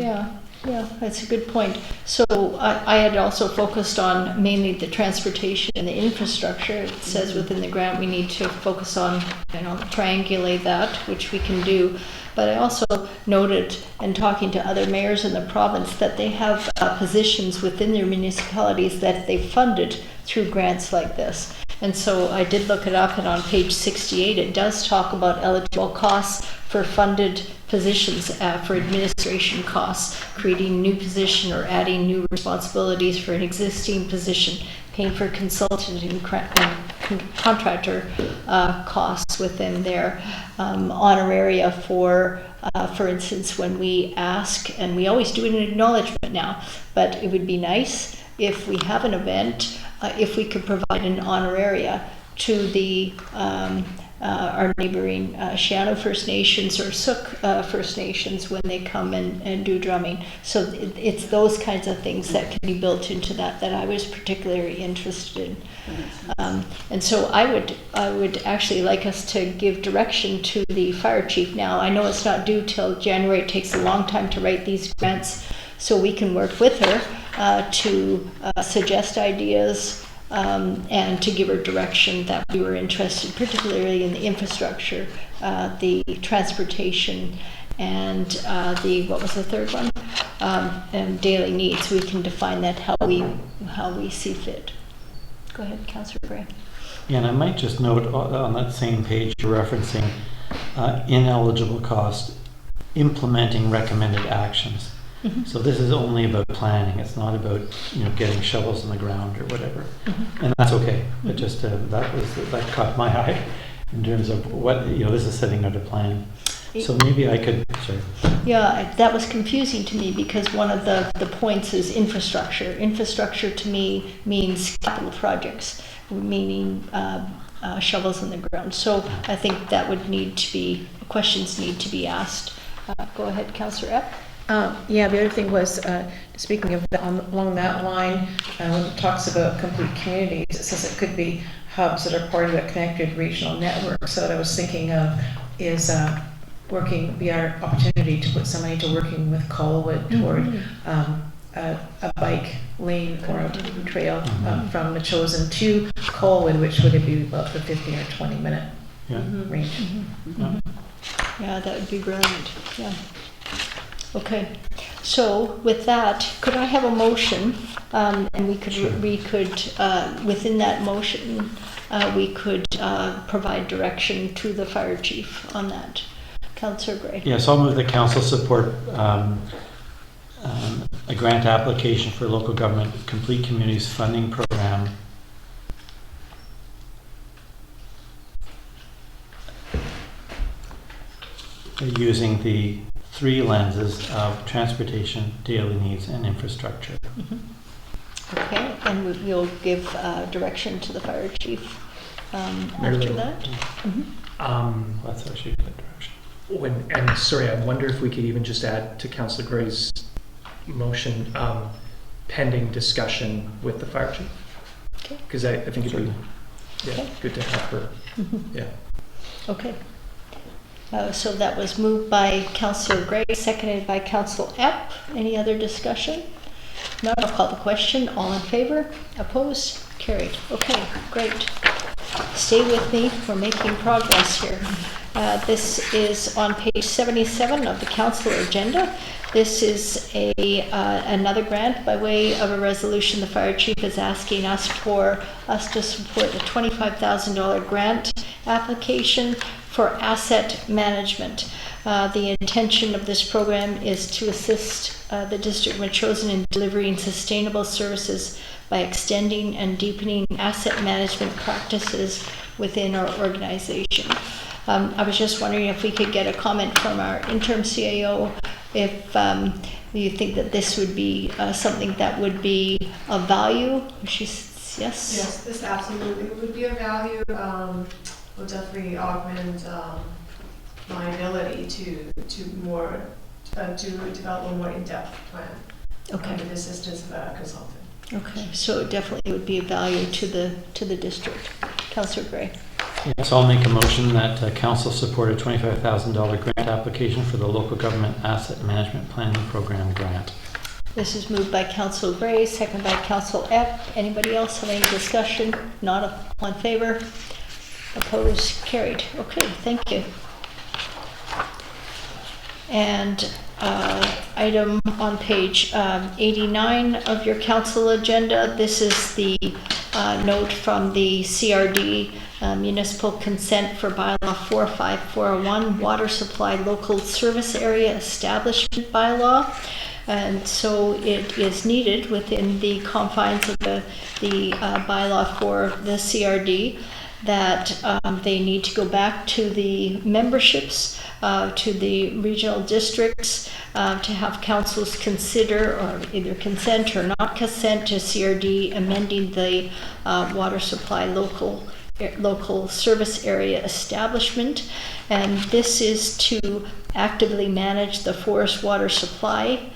Speaker 1: Yeah, that's a good point. So I had also focused on mainly the transportation and the infrastructure. It says within the grant we need to focus on, triangulate that, which we can do. But I also noted, in talking to other mayors in the province, that they have positions within their municipalities that they funded through grants like this. And so I did look it up, and on page 68 it does talk about eligible costs for funded positions for administration costs, creating new position or adding new responsibilities for an existing position, paying for consultant and contractor costs within their honoraria for instance, when we ask, and we always do an acknowledgement now, but it would be nice if we have an event, if we could provide an honoraria to the our neighboring Shiano First Nations or Sook First Nations when they come and do drumming. So it's those kinds of things that can be built into that I was particularly interested in. And so I would actually like us to give direction to the fire chief now. I know it's not due till January. It takes a long time to write these grants, so we can work with her to suggest ideas, and to give her direction that we were interested, particularly in the infrastructure, the transportation, and what was the third one? And daily needs. We can define that how we see fit. Go ahead, Councillor Gray.
Speaker 2: Yeah, and I might just note on that same page you're referencing ineligible cost, implementing recommended actions. So this is only about planning. It's not about getting shovels in the ground or whatever, and that's okay. But just that caught my eye in terms of what this is setting out a plan. So maybe I could. Sorry.
Speaker 1: Yeah, that was confusing to me because one of the points is infrastructure. Infrastructure to me means capital projects, meaning shovels in the ground. So I think that would need to be questions need to be asked. Go ahead, Councillor Epp.
Speaker 6: Yeah, the other thing was, speaking of that, along that line, when it talks about complete communities, it says it could be hubs that are part of a connected regional network. So what I was thinking of is be our opportunity to put some money to working with Colwood toward a bike lane or a trail from Metchosin to Colwood, which would be about the 15 or 20 minute range.
Speaker 1: Yeah, that would be brilliant. Yeah. Okay, so with that, could I have a motion, and we could within that motion, we could provide direction to the fire chief on that. Councillor Gray.
Speaker 2: Yes, I'll move the council support a grant application for local government complete communities funding program using the three lenses of transportation, daily needs, and infrastructure.
Speaker 1: Okay, and we'll give direction to the fire chief after that.
Speaker 2: That's actually a good direction.
Speaker 7: Sorry, I wonder if we could even just add to Councillor Gray's motion, pending discussion with the fire chief.
Speaker 1: Okay.
Speaker 7: Because I think it'd be good to have her. Yeah.
Speaker 1: Okay. So that was moved by Councillor Gray, seconded by Councillor Epp. Any other discussion? No, I'll call the question. All in favor? Opposed? Carried. Okay, great. Stay with me. We're making progress here. This is on page 77 of the council agenda. This is another grant by way of a resolution. The fire chief is asking us to support a $25,000 grant application for asset management. The intention of this program is to assist the District of Metchosin in delivering sustainable services by extending and deepening asset management practices within our organization. I was just wondering if we could get a comment from our interim CAO if you think that this would be something that would be of value. Yes?
Speaker 9: Yes, this absolutely would be of value. Will definitely augment my ability to develop a more in-depth plan.
Speaker 1: Okay.
Speaker 9: With the assistance of a consultant.
Speaker 1: Okay, so it definitely would be of value to the district. Councillor Gray.
Speaker 2: Yes, I'll make a motion that council support a $25,000 grant application for the Local Government Asset Management Planning Program grant.
Speaker 1: This is moved by Councillor Gray, seconded by Councillor Epp. Anybody else have any discussion? Not all in favor? Opposed? Carried. Okay, thank you. And item on page 89 of your council agenda. This is the note from the CRD, Municipal Consent for Bylaw 45401, Water Supply Local Service Area Establishment Bylaw. And so it is needed within the confines of the bylaw for the CRD that they need to go back to the memberships, to the regional districts, to have councils consider or either consent or not consent to CRD amending the water supply local service area establishment. And this is to actively manage the forest water supply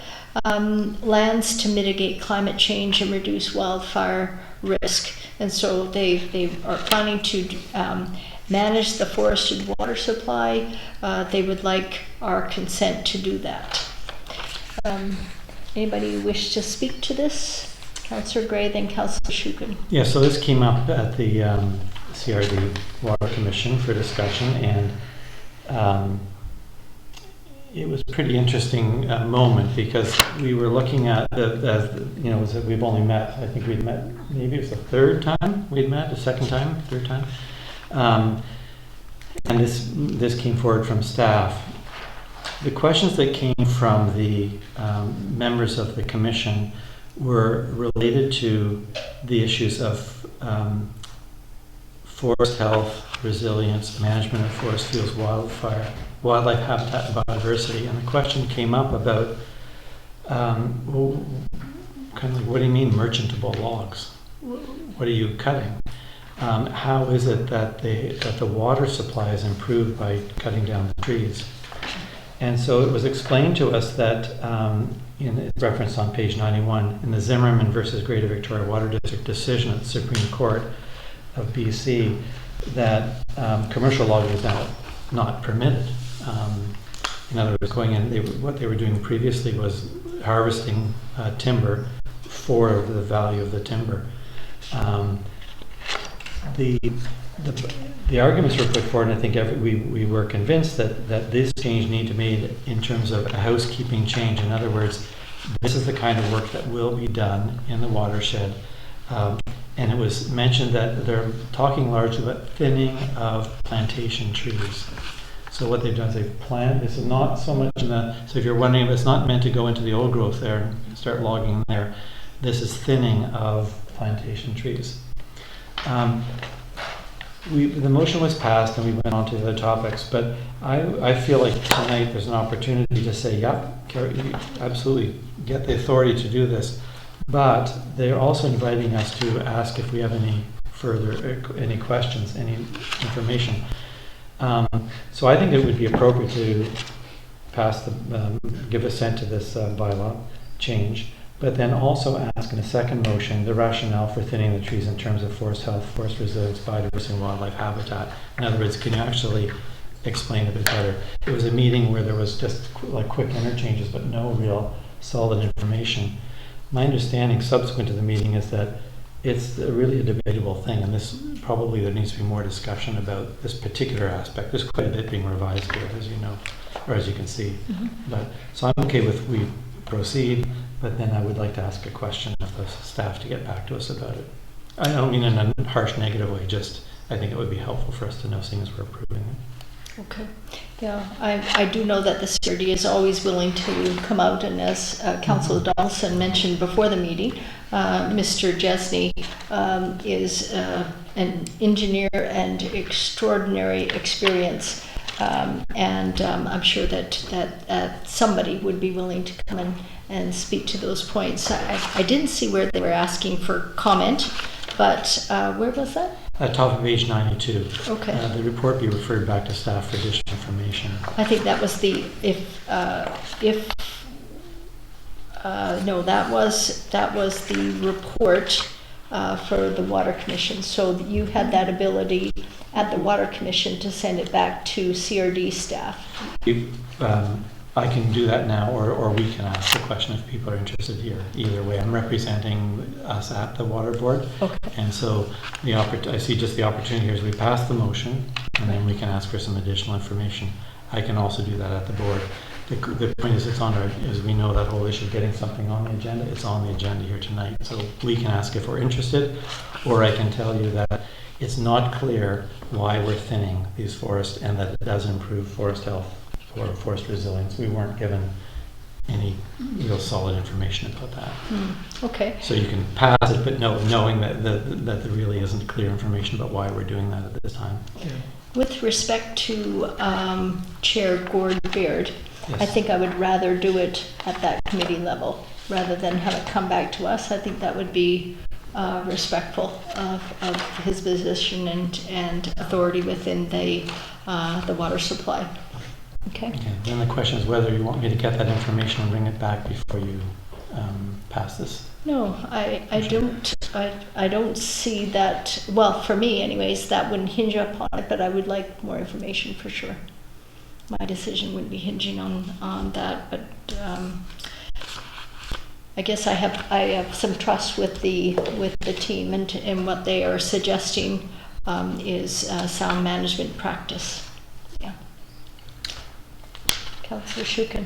Speaker 1: lands to mitigate climate change and reduce wildfire risk. And so they are planning to manage the forested water supply. They would like our consent to do that. Anybody wish to speak to this? Councillor Gray, then Councillor Shukin.
Speaker 2: Yeah, so this came up at the CRD Water Commission for discussion, and it was a pretty interesting moment because we were looking at we've only met, I think we'd met, maybe it was the third time we'd met, the third time. And this came forward from staff. The questions that came from the members of the commission were related to the issues of forest health, resilience, management of forest fields, wildlife habitat and biodiversity. And the question came up about kind of like, what do you mean merchantable logs? What are you cutting? How is it that the water supply is improved by cutting down the trees? And so it was explained to us that, it's referenced on page 91, in the Zimmerman versus Greater Victoria Water District decision at the Supreme Court of BC, that commercial logging is now not permitted. In other words, going in, what they were doing previously was harvesting timber for the value of the timber. The arguments were put forward, and I think we were convinced that this change needed to be made in terms of a housekeeping change. In other words, this is the kind of work that will be done in the watershed. And it was mentioned that they're talking largely about thinning of plantation trees. So what they've done is they've planted, this is not so much so if you're wondering if it's not meant to go into the old growth there and start logging there, this is thinning of plantation trees. The motion was passed and we went on to the other topics, but I feel like tonight there's an opportunity to say, yep, you absolutely get the authority to do this, but they're also inviting us to ask if we have any questions, any information. So I think it would be appropriate to give assent to this bylaw change, but then also ask in a second motion the rationale for thinning the trees in terms of forest health, forest resilience, biodiversity, and wildlife habitat. In other words, can you actually explain a bit better? It was a meeting where there was just like quick interchanges, but no real solid information. My understanding subsequent to the meeting is that it's really a debatable thing, and there needs to be more discussion about this particular aspect. There's quite a bit being revised here, as you know. or as you can see.
Speaker 1: Mhm.
Speaker 2: But, so I'm okay with we proceed, but then I would like to ask a question of the staff to get back to us about it. I don't mean in a harsh negative way, just I think it would be helpful for us to know, seeing as we're approving it.
Speaker 1: Okay. Yeah, I do know that the CRD is always willing to come out, and as Councillor Donaldson mentioned before the meeting, Mr. Jesney is an engineer and extraordinary experience, and I'm sure that somebody would be willing to come and speak to those points. I didn't see where they were asking for comment, but where was that?
Speaker 2: At top of page 92.
Speaker 1: Okay.
Speaker 2: The report be referred back to staff for additional information.
Speaker 1: I think that was the no, that was the report for the Water Commission. So you had that ability at the Water Commission to send it back to CRD staff.
Speaker 2: I can do that now, or we can ask the question if people are interested here. Either way, I'm representing us at the Water Board. Okay. And so I see just the opportunity here is we pass the motion, and then we can ask for some additional information. I can also do that at the board. The point is, is we know that whole issue of getting something on the agenda. It's on the agenda here tonight, so we can ask if we're interested, or I can tell you that it's not clear why we're thinning these forests, and that it does improve forest health or forest resilience. We weren't given any real solid information about that.
Speaker 1: Okay.
Speaker 2: So you can pass it, but knowing that there really isn't clear information about why we're doing that at this time.
Speaker 7: Yeah.
Speaker 1: With respect to Chair Gord Beard,
Speaker 2: Yes.
Speaker 1: I think I would rather do it at that committee level rather than have it come back to us. I think that would be respectful of his position and authority within the water supply. Okay.
Speaker 2: Then the question is whether you want me to get that information and bring it back before you pass this.
Speaker 1: No, I don't see that. Well, for me, anyways, that wouldn't hinge upon it, but I would like more information for sure. My decision wouldn't be hinging on that, but I guess I have some trust with the team, and what they are suggesting is sound management practice. Yeah. Councillor Shukin.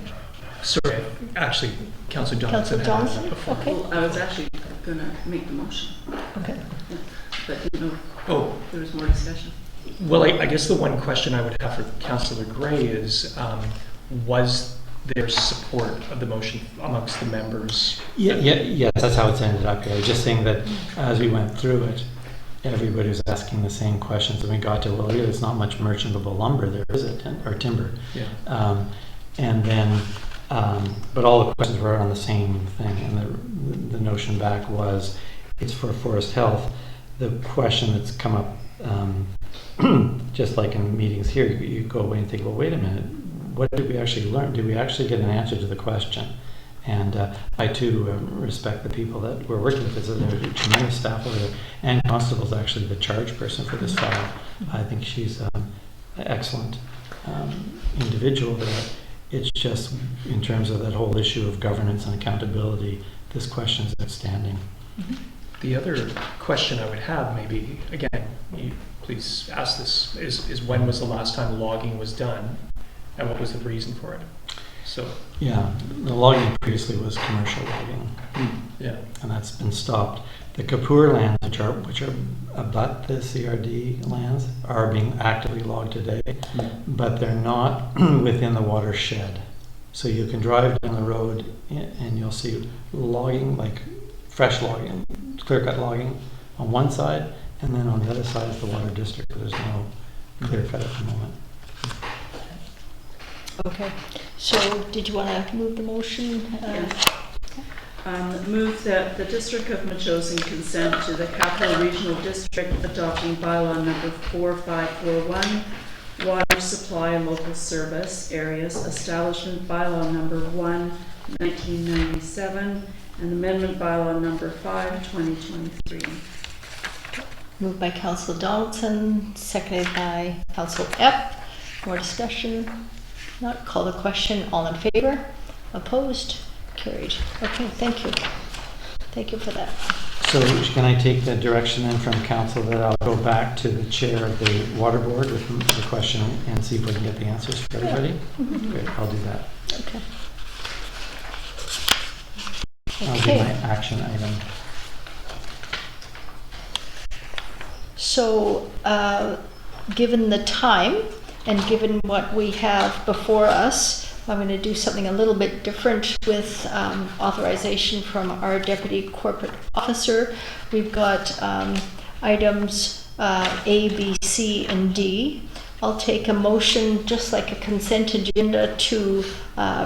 Speaker 7: Sorry, actually, Councillor Johnson.
Speaker 1: Councillor Johnson? Okay.
Speaker 5: Well, I was actually going to make the motion,
Speaker 1: Okay.
Speaker 5: but didn't know there was more discussion.
Speaker 7: Well, I guess the one question I would have for Councillor Gray is, was there support of the motion amongst the members?
Speaker 2: Yes, that's how it's ended up here. I was just saying that as we went through it, everybody was asking the same questions, and we got to, well, really, there's not much merchantable lumber there, is it? Or timber.
Speaker 7: Yeah.
Speaker 2: And then, but all the questions were on the same thing, and the notion back was, it's for forest health. The question that's come up, just like in meetings here, you go away and think, well, wait a minute, what did we actually learn? Did we actually get an answer to the question? And I too respect the people that we're working with. There's a tremendous staff over there. And Constable's actually the charge person for this file. I think she's an excellent individual there. It's just in terms of that whole issue of governance and accountability, this question is outstanding.
Speaker 7: The other question I would have, maybe, again, you please ask this, is when was the last time logging was done, and what was the reason for it? So
Speaker 2: yeah, the logging previously was commercial logging,
Speaker 7: yeah,
Speaker 2: and that's been stopped. The Kapoor lands, which are abut the CRD lands, are being actively logged today, but they're not within the watershed. So you can drive down the road and you'll see logging, like fresh logging, clear-cut logging on one side, and then on the other side is the water district. There's no clear-cut at the moment.
Speaker 1: Okay. So did you want to move the motion?
Speaker 5: Move that the District of Metchosin consent to the Capital Regional District adopting bylaw number 4541, water supply and local service areas, establishment bylaw number 1, 1997, and amendment bylaw number 5, 2023.
Speaker 1: Moved by Councillor Donaldson, seconded by Councillor Epp. More discussion? Not. Call the question. All in favor? Opposed? Carried. Okay, thank you. Thank you for that.
Speaker 2: So can I take the direction then from council that I'll go back to the chair of the water board with the question and see if we can get the answers for everybody? Great, I'll do that.
Speaker 1: Okay.
Speaker 2: That'll be my action item.
Speaker 1: So, given the time and given what we have before us, I'm going to do something a little bit different with authorization from our Deputy Corporate Officer. We've got items A, B, C, and D. I'll take a motion, just like a consent agenda, to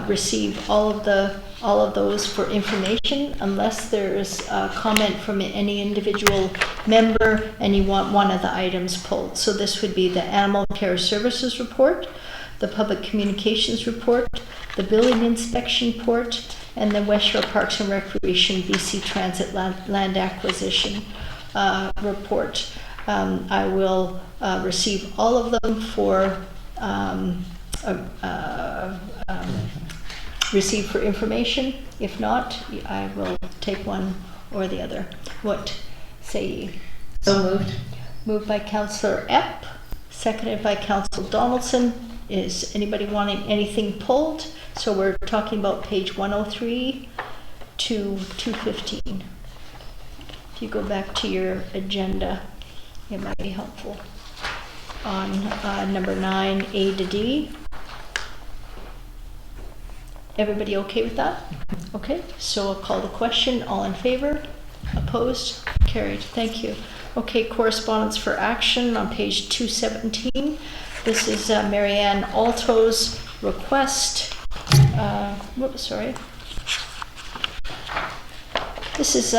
Speaker 1: receive all of those for information, unless there's a comment from any individual member and you want one of the items pulled. So this would be the Animal Care Services Report, the Public Communications Report, the Building Inspection Report, and the West Shore Parks and Recreation BC Transit Land Acquisition Report. I will receive all of them for receive for information. If not, I will take one or the other. What say ye?
Speaker 6: So moved.
Speaker 1: Moved by Councillor Epp, seconded by Councillor Donaldson. Is anybody wanting anything pulled? So we're talking about page 103 to 215. If you go back to your agenda, it might be helpful. On number 9, A to D. Everybody okay with that? Okay, so I'll call the question. All in favor? Opposed? Carried. Thank you. Okay, correspondence for action on page 217. This is Marianne Alto's request. This is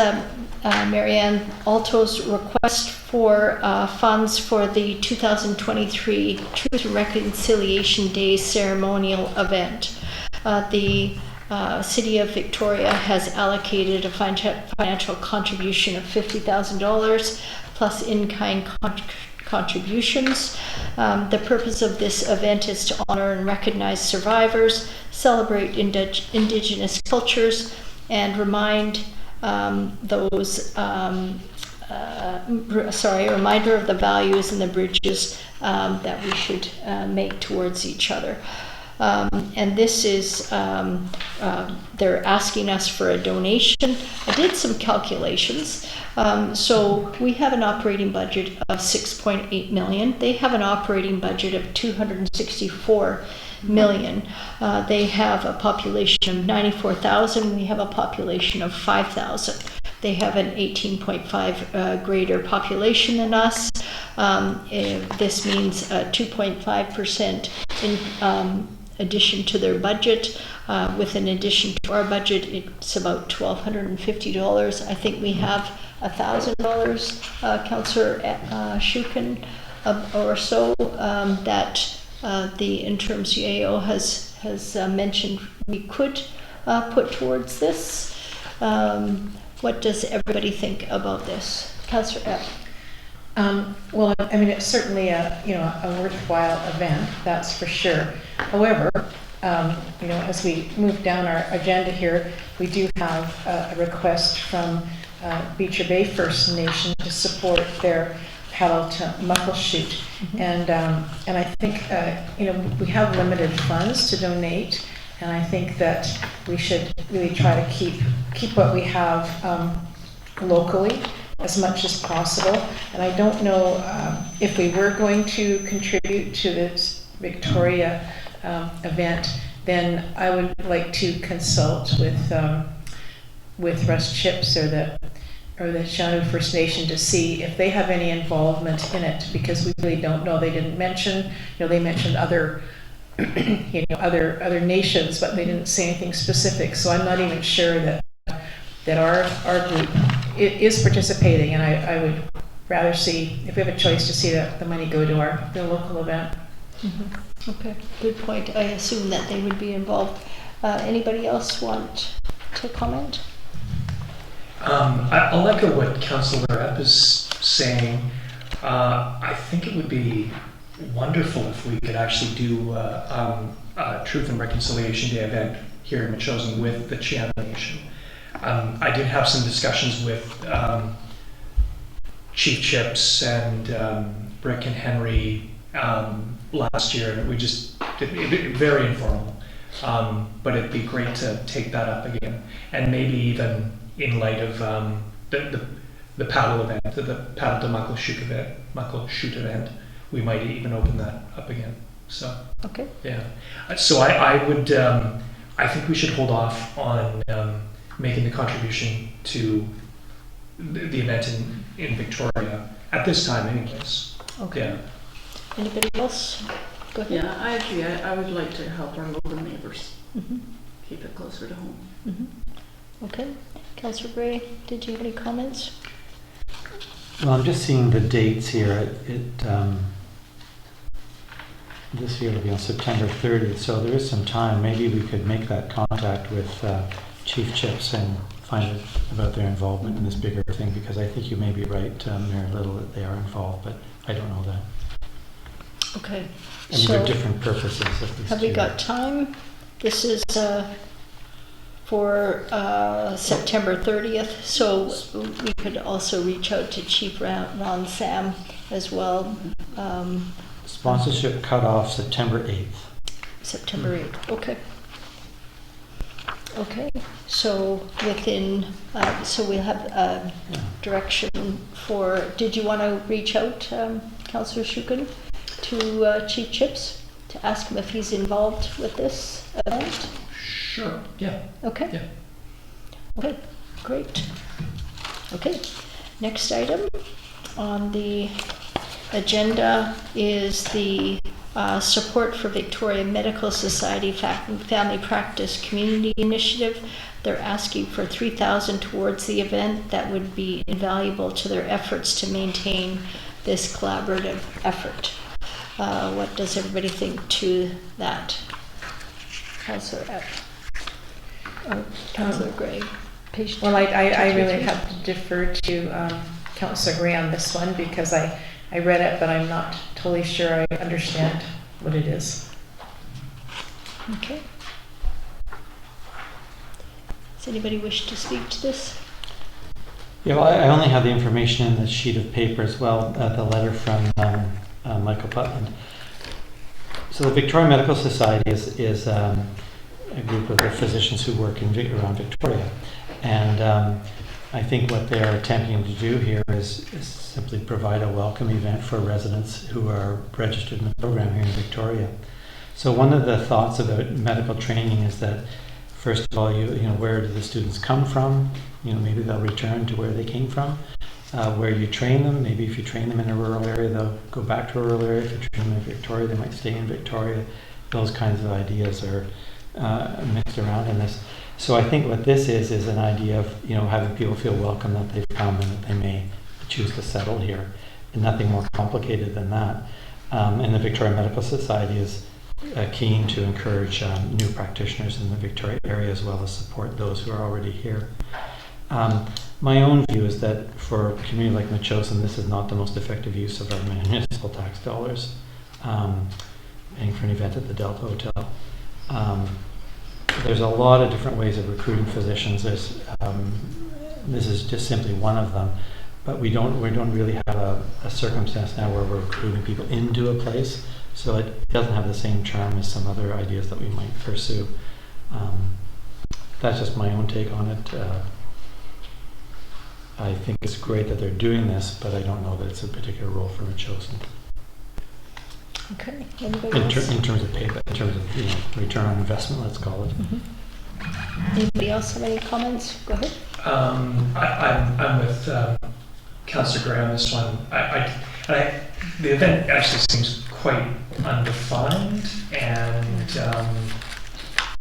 Speaker 1: Marianne Alto's request for funds for the 2023 Truth and Reconciliation Day ceremonial event. The City of Victoria has allocated a financial contribution of $50,000 plus in-kind contributions. The purpose of this event is to honor and recognize survivors, celebrate Indigenous cultures, and remind reminder of the values and the bridges that we should make towards each other. And this is, they're asking us for a donation. I did some calculations. So we have an operating budget of 6.8 million. They have an operating budget of 264 million. They have a population of 94,000. We have a population of 5,000. They have an 18.5 greater population than us. This means 2.5% in addition to their budget. With an addition to our budget, it's about $1,250. I think we have $1,000, Councillor Shukin, or so, that the interim CAO has mentioned we could put towards this. What does everybody think about this? Councillor F.
Speaker 6: Well, I mean, it's certainly a worthwhile event, that's for sure. However, as we move down our agenda here, we do have a request from Beecher Bay First Nation to support their paddle to Muckleshoot. And I think, we have limited funds to donate, and I think that we should really try to keep what we have locally as much as possible. And I don't know if we were going to contribute to this Victoria event, then I would like to consult with Russ Chips or the Shawnee First Nation to see if they have any involvement in it, because we really don't know. They didn't mention, they mentioned other other nations, but they didn't say anything specific. So I'm not even sure that our group is participating, and I would rather see, if we have a choice, to see the money go to the local event.
Speaker 1: Mm-hmm. Okay, good point. I assume that they would be involved. Anybody else want to comment?
Speaker 7: I'll echo what Councillor Epp is saying. I think it would be wonderful if we could actually do a Truth and Reconciliation Day event here in Metchosin with the Channel Nation. I did have some discussions with Chief Chips and Rick and Henry last year, and we just very informal. But it'd be great to take that up again, and maybe even in light of the paddle event, the paddle to Muckleshoot event, we might even open that up again. So
Speaker 1: Okay.
Speaker 7: yeah, so I would I think we should hold off on making the contribution to the event in Victoria at this time, anyways.
Speaker 1: Okay.
Speaker 7: Yeah.
Speaker 1: Anybody else? Go ahead.
Speaker 5: Yeah, I agree. I would like to help our local neighbors,
Speaker 1: Mhm.
Speaker 5: keep it closer to home.
Speaker 1: Mhm. Okay. Councillor Gray, did you have any comments?
Speaker 2: Well, I'm just seeing the dates here. This year it'll be on September 30th, so there is some time. Maybe we could make that contact with Chief Chips and find out about their involvement in this bigger thing, because I think you may be right, Mayor Little, that they are involved, but I don't know that.
Speaker 1: Okay.
Speaker 2: I mean, they're different purposes of these
Speaker 1: Have we
Speaker 2: two.
Speaker 1: got time? This is for September 30th, so we could also reach out to Chief Ron Sam as well.
Speaker 2: Sponsorship cutoff September 8th.
Speaker 1: September 8th, okay. Okay, so within, so we'll have direction for, did you want to reach out, Councillor Shukin, to Chief Chips to ask him if he's involved with this event?
Speaker 7: Sure. Yeah.
Speaker 1: Okay.
Speaker 7: Yeah.
Speaker 1: Okay, great. Okay, next item on the agenda is the support for Victoria Medical Society Family Practice Community Initiative. They're asking for $3,000 towards the event. That would be invaluable to their efforts to maintain this collaborative effort. What does everybody think to that? Councillor Gray. Page
Speaker 6: Well, I
Speaker 1: 233.
Speaker 6: really have to defer to Councillor Gray on this one, because I read it, but I'm not totally sure I understand what it is.
Speaker 1: Okay. Does anybody wish to speak to this?
Speaker 2: Yeah, well, I only have the information in the sheet of paper as well, the letter from Michael Putland. So the Victoria Medical Society is a group of the physicians who work around Victoria. And I think what they're attempting to do here is simply provide a welcome event for residents who are registered in the program here in Victoria. So one of the thoughts about medical training is that, first of all, you know, where do the students come from? You know, maybe they'll return to where they came from. Where you train them, maybe if you train them in a rural area, they'll go back to a rural area. If you train them in Victoria, they might stay in Victoria. Those kinds of ideas are mixed around in this. So I think what this is an idea of, you know, having people feel welcome that they've come and that they may choose to settle here, and nothing more complicated than that. And the Victoria Medical Society is keen to encourage new practitioners in the Victoria area, as well as support those who are already here. My own view is that for a community like Metchosin, this is not the most effective use of our municipal tax dollars, paying for an event at the Delta Hotel. There's a lot of different ways of recruiting physicians. This is just simply one of them, but we don't really have a circumstance now where we're recruiting people into a place, so it doesn't have the same charm as some other ideas that we might pursue. That's just my own take on it. I think it's great that they're doing this, but I don't know that it's a particular role for Metchosin.
Speaker 1: Okay. Anybody else?
Speaker 2: In terms of payback, in terms of, you know, return on investment, let's call it.
Speaker 1: Mm-hmm. Anybody else have any comments? Go ahead.
Speaker 7: I'm with Councillor Gray on this one. The event actually seems quite undefined, and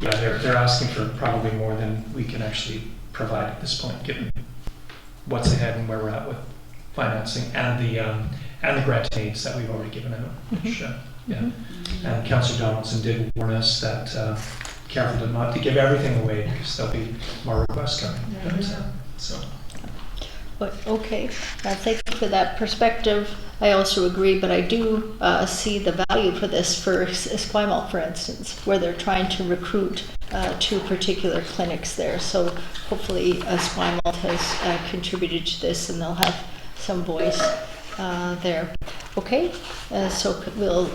Speaker 7: yeah, they're asking for probably more than we can actually provide at this point, given what's ahead and where we're at with financing and the grant aids that we've already given out. Which, yeah. And Councillor Donaldson did warn us that careful not to give everything away, because there'll be more requests coming. So.
Speaker 1: But, okay, thank you for that perspective. I also agree, but I do see the value for this for Esquimalt, for instance, where they're trying to recruit 2 particular clinics there. So hopefully Esquimalt has contributed to this and they'll have some voice there. Okay, so we'll,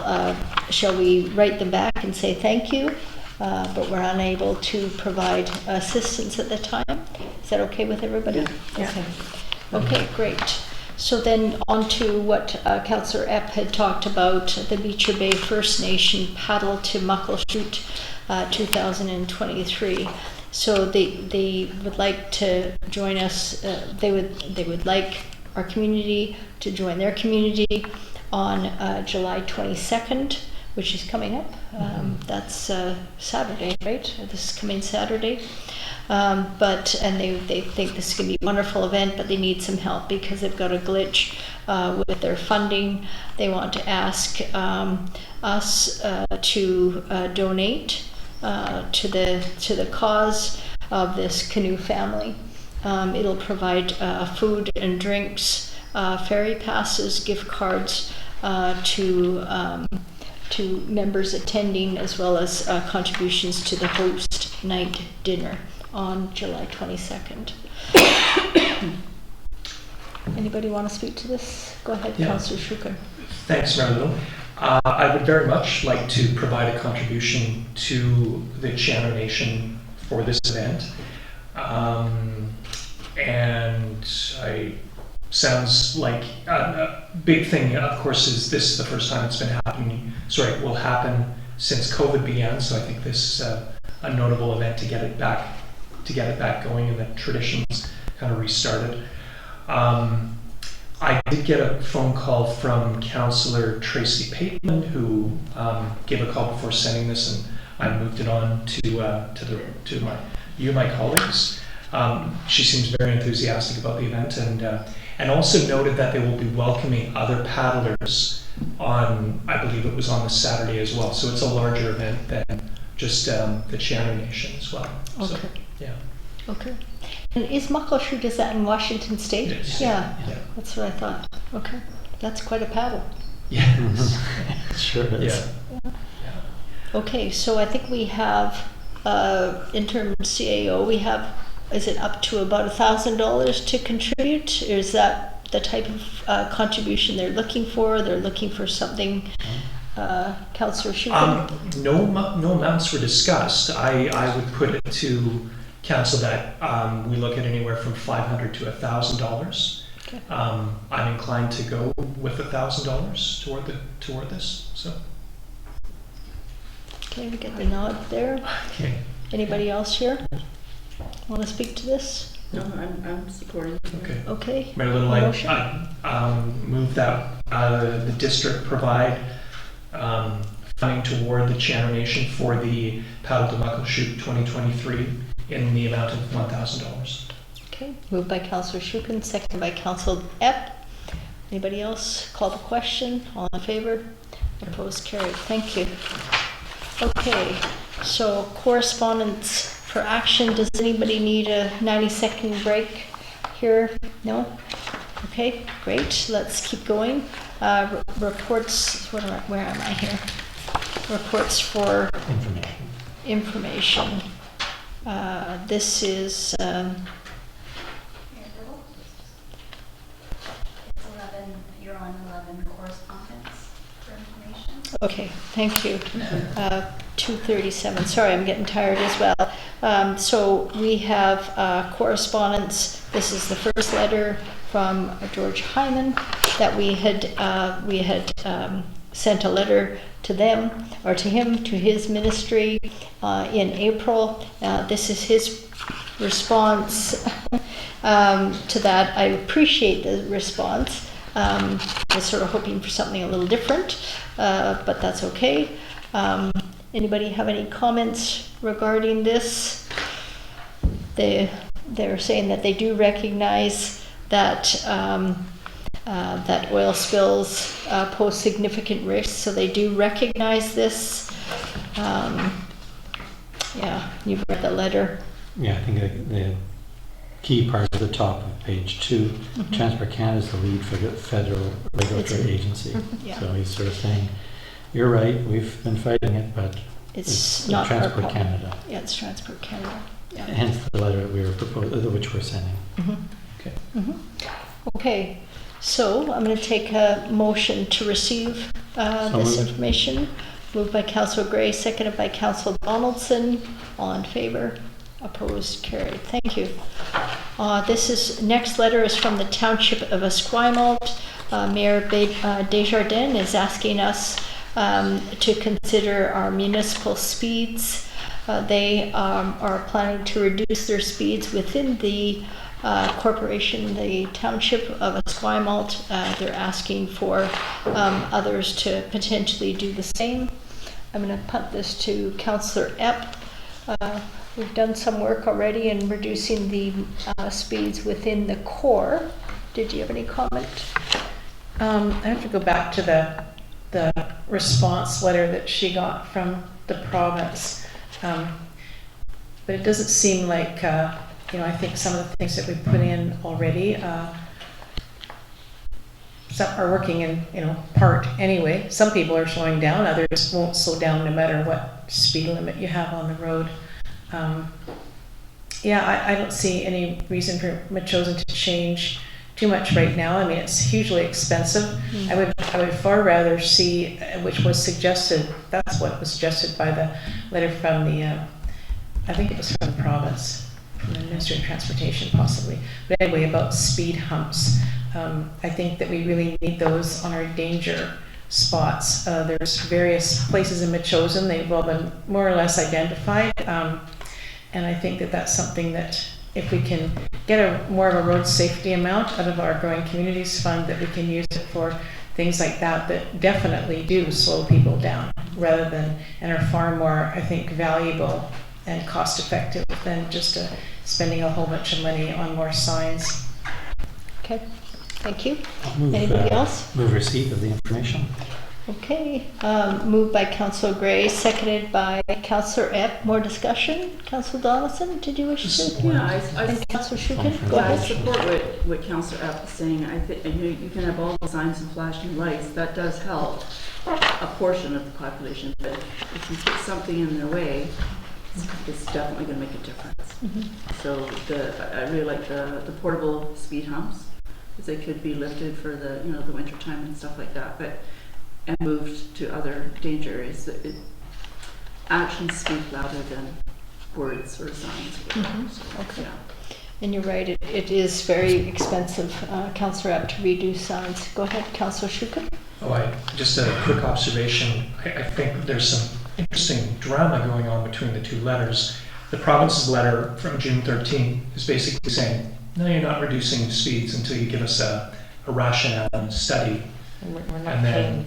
Speaker 1: shall we write them back and say thank you, but we're unable to provide assistance at the time? Is that okay with everybody?
Speaker 6: Yeah.
Speaker 1: Okay. Okay, great. So then on to what Councillor Epp had talked about, the Beecher Bay First Nation Paddle to Muckleshoot 2023. So they would like to join us, they would like our community to join their community on July 22nd, which is coming up. That's Saturday, right? This is coming Saturday. And they think this is going to be a wonderful event, but they need some help because they've got a glitch with their funding. They want to ask us to donate to the cause of this canoe family. It'll provide food and drinks, ferry passes, gift cards to members attending, as well as contributions to the host night dinner on July 22nd. Anybody want to speak to this? Go ahead,
Speaker 7: Yeah.
Speaker 1: Councillor Schuker.
Speaker 7: Thanks, Marilyn. I would very much like to provide a contribution to the Channel Nation for this event. And sounds like a big thing, of course, is this is the first time it's been happening, will happen since COVID began. So I think this is a notable event to get it back going and the traditions kind of restarted. I did get a phone call from Councillor Tracy Pateman, who gave a call before sending this, and I moved it on to my colleagues. She seems very enthusiastic about the event, and also noted that they will be welcoming other paddlers on, I believe it was on the Saturday as well. So it's a larger event than just the Channel Nation as well.
Speaker 1: Okay.
Speaker 7: So, yeah.
Speaker 1: Okay. And is Muckleshoot, is that in Washington State?
Speaker 7: Yes.
Speaker 1: Yeah,
Speaker 7: Yeah.
Speaker 1: that's what I thought. Okay. That's quite a paddle.
Speaker 7: Yes.
Speaker 2: Sure is.
Speaker 7: Yeah.
Speaker 1: Okay, so I think we have, interim CAO, we have, is it up to about $1,000 to contribute? Or is that the type of contribution they're looking for? They're looking for something, Councillor Schuker?
Speaker 7: No amounts were discussed. I would put it to Council that we look at anywhere from $500 to $1,000.
Speaker 1: Okay.
Speaker 7: I'm inclined to go with $1,000 toward this. So.
Speaker 1: Okay, we get the nod there.
Speaker 7: Okay.
Speaker 1: Anybody else here want to speak to this?
Speaker 5: No, I'm supporting.
Speaker 7: Okay.
Speaker 1: Okay.
Speaker 7: Mayor Little,
Speaker 1: Motion?
Speaker 7: I move that the district provide funding toward the Channel Nation for the Paddle to Muckleshoot 2023 in the amount of $1,000.
Speaker 1: Okay, moved by Councillor Schuken, seconded by Councillor Epp. Anybody else call the question? All in favor? Opposed? Carried. Thank you. Okay, so correspondence for action. Does anybody need a 90-second break here? No? Okay, great. Let's keep going. Reports, where am I here? Reports for information. This is
Speaker 10: It's 11, you're on 11 correspondence for information.
Speaker 1: okay, thank you. 2:37. Sorry, I'm getting tired as well. So we have correspondence. This is the first letter from George Hyman that we had sent a letter to them, or to him, to his ministry in April. This is his response to that. I appreciate the response. I was sort of hoping for something a little different, but that's okay. Anybody have any comments regarding this? They're saying that they do recognize that that oil spills pose significant risks, so they do recognize this. Yeah, you've read the letter.
Speaker 2: Yeah, I think key part at the top of page 2.
Speaker 1: Mhm.
Speaker 2: Transport Canada is the lead for the federal regulatory agency.
Speaker 1: Yeah.
Speaker 2: So he's sort of saying, you're right, we've been fighting it, but
Speaker 1: It's
Speaker 2: the
Speaker 1: not our
Speaker 2: Transport
Speaker 1: problem.
Speaker 2: Canada.
Speaker 1: Yeah, it's Transport Canada. Yeah.
Speaker 2: Hence the letter that we were proposing, which we're sending.
Speaker 1: Mhm.
Speaker 7: Okay.
Speaker 1: Mhm. Okay, so I'm going to take a motion to receive
Speaker 2: So
Speaker 1: this
Speaker 2: moved.
Speaker 1: information. Moved by Councillor Gray, seconded by Councillor Donaldson. All in favor? Opposed? Carried. Thank you. Next letter is from the Township of Esquimalt. Mayor Desjardins is asking us to consider our municipal speeds. They are planning to reduce their speeds within the corporation, the Township of Esquimalt. They're asking for others to potentially do the same. I'm going to punt this to Councillor Epp. We've done some work already in reducing the speeds within the core. Did you have any comment?
Speaker 6: I have to go back to the response letter that she got from the province. But it doesn't seem like, I think some of the things that we put in already some are working in, part anyway. Some people are slowing down, others won't slow down no matter what speed limit you have on the road. I don't see any reason for Metchosin to change too much right now. I mean, it's hugely expensive. I would far rather see, which was suggested, that's what was suggested by the letter from the, I think it was from the province, from the Ministry of Transportation possibly. But anyway, about speed humps. I think that we really need those on our danger spots. There's various places in Metchosin, they've all been more or less identified. And I think that that's something that if we can get more of a road safety amount out of our Growing Communities Fund, that we can use it for things like that definitely do slow people down rather than, and are far more, I think, valuable and cost effective than just spending a whole bunch of money on more signs.
Speaker 1: Okay, thank you.
Speaker 2: I'll move,
Speaker 1: Anybody else?
Speaker 2: Move receipt of the information.
Speaker 1: Okay, moved by Councillor Gray, seconded by Councillor Epp. More discussion? Councillor Donaldson, did you wish to?
Speaker 5: Yeah,
Speaker 1: And Councillor Shukin, go
Speaker 5: I
Speaker 1: ahead.
Speaker 5: support what Councillor Epp is saying. I think you can have all the signs and flashing lights. That does help a portion of the population, but if you put something in their way, it's definitely going to make a difference.
Speaker 1: Mhm.
Speaker 5: So I really like the portable speed humps, because they could be lifted for the winter time and stuff like that, and moved to other danger areas. Actions speak louder than words or signs. Or whatever.
Speaker 1: Mhm.
Speaker 5: So,
Speaker 1: Okay.
Speaker 5: yeah.
Speaker 1: And you're right, it is very expensive, Councillor Epp, to redo signs. Go ahead, Councillor Shukin.
Speaker 7: Just a quick observation. I think there's some interesting drama going on between the two letters. The province's letter from June 13th is basically saying, no, you're not reducing speeds until you give us a rationale and a study.
Speaker 6: We're not
Speaker 7: And
Speaker 6: paying.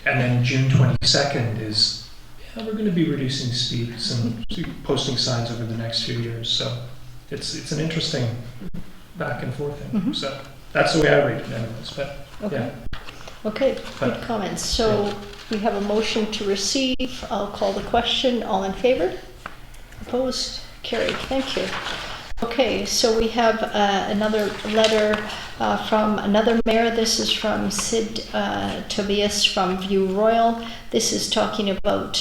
Speaker 7: then June 22nd is, we're going to be reducing speeds and posting signs over the next few years. So it's an interesting back and forth thing.
Speaker 1: Mhm.
Speaker 7: So that's the way I read it anyways. But
Speaker 1: Okay.
Speaker 7: yeah.
Speaker 1: Okay, good comments. So we have a motion to receive. I'll call the question. All in favor? Opposed? Carried. Thank you. Okay, so we have another letter from another mayor. This is from Sid Tobias from View Royal. This is talking about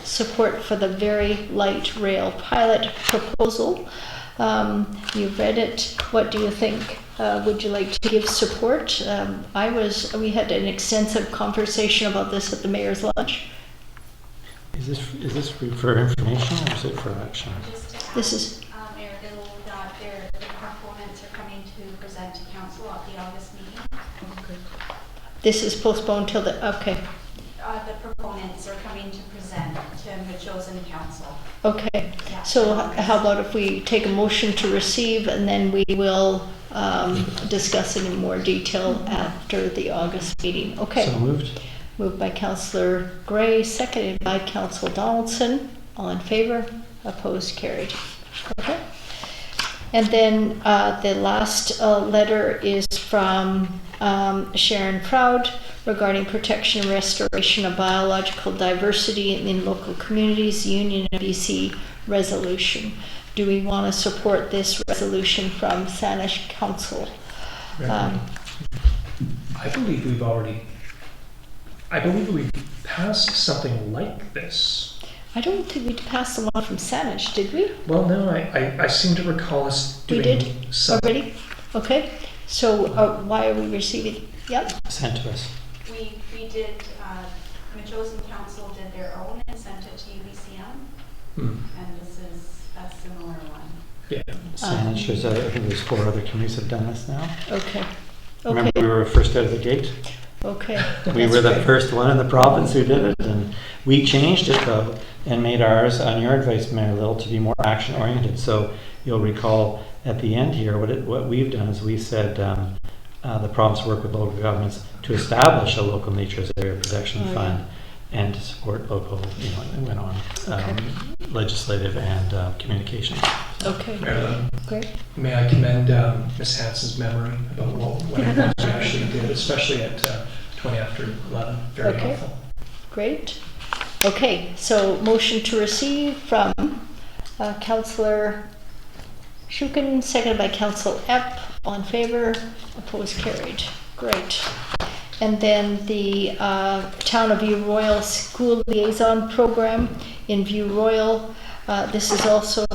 Speaker 1: support for the very light rail pilot proposal. You've read it. What do you think? Would you like to give support? We had an extensive conversation about this at the mayor's lunch.
Speaker 2: Is this for information or is it for action?
Speaker 1: This is,
Speaker 10: Mayor Bill, that the proponents are coming to present to council at the August meeting.
Speaker 1: this is postponed till
Speaker 10: The proponents are coming to present to Metchosin Council.
Speaker 1: okay.
Speaker 10: Yeah,
Speaker 1: So
Speaker 10: in August.
Speaker 1: how about if we take a motion to receive and then we will discuss it in more detail after the August meeting. Okay.
Speaker 2: So moved.
Speaker 1: Moved by Councillor Gray, seconded by Councillor Donaldson. All in favor? Opposed? Carried. Okay. And then the last letter is from Sharon Proud regarding protection and restoration of biological diversity in local communities, Union of BC resolution. do we want to support this resolution from Sanish Council?
Speaker 7: I believe we've passed something like this.
Speaker 1: I don't think we passed the one from Sanish, did we?
Speaker 7: Well, no, I seem to recall us
Speaker 1: We
Speaker 7: doing
Speaker 1: did
Speaker 7: something.
Speaker 1: already? Okay, so why are we receiving? Yep,
Speaker 2: Sent to us.
Speaker 10: We did, Metchosin Council did their own and sent it to UBCM, and this is a similar one.
Speaker 7: Yeah.
Speaker 2: Sanish, I think there's 4 other communities have done this now.
Speaker 1: okay.
Speaker 2: Remember,
Speaker 1: Okay,
Speaker 2: we were first out of the gate.
Speaker 1: okay.
Speaker 2: We
Speaker 1: That's
Speaker 2: were the
Speaker 1: great.
Speaker 2: first one in the province who did it, and we changed it though, and made ours, on your advice, Mayor Lill, to be more action oriented. So you'll recall at the end here, what we've done is we said the province work with local governments to establish a local nature's area protection
Speaker 1: Oh,
Speaker 2: fund and to support local, it went on
Speaker 1: Okay.
Speaker 2: legislative and communication.
Speaker 1: Okay,
Speaker 7: Marilyn,
Speaker 1: great.
Speaker 7: may I commend Ms. Hanson's memory about what it was we actually did, especially at 20 after 11. Very
Speaker 1: Okay.
Speaker 7: helpful.
Speaker 1: Great. Okay, so motion to receive from Councillor Shukin, seconded by Councillor Epp. All in favor? Opposed? Carried. Great. And then the Town of View Royal School Liaison Program in View Royal. This is also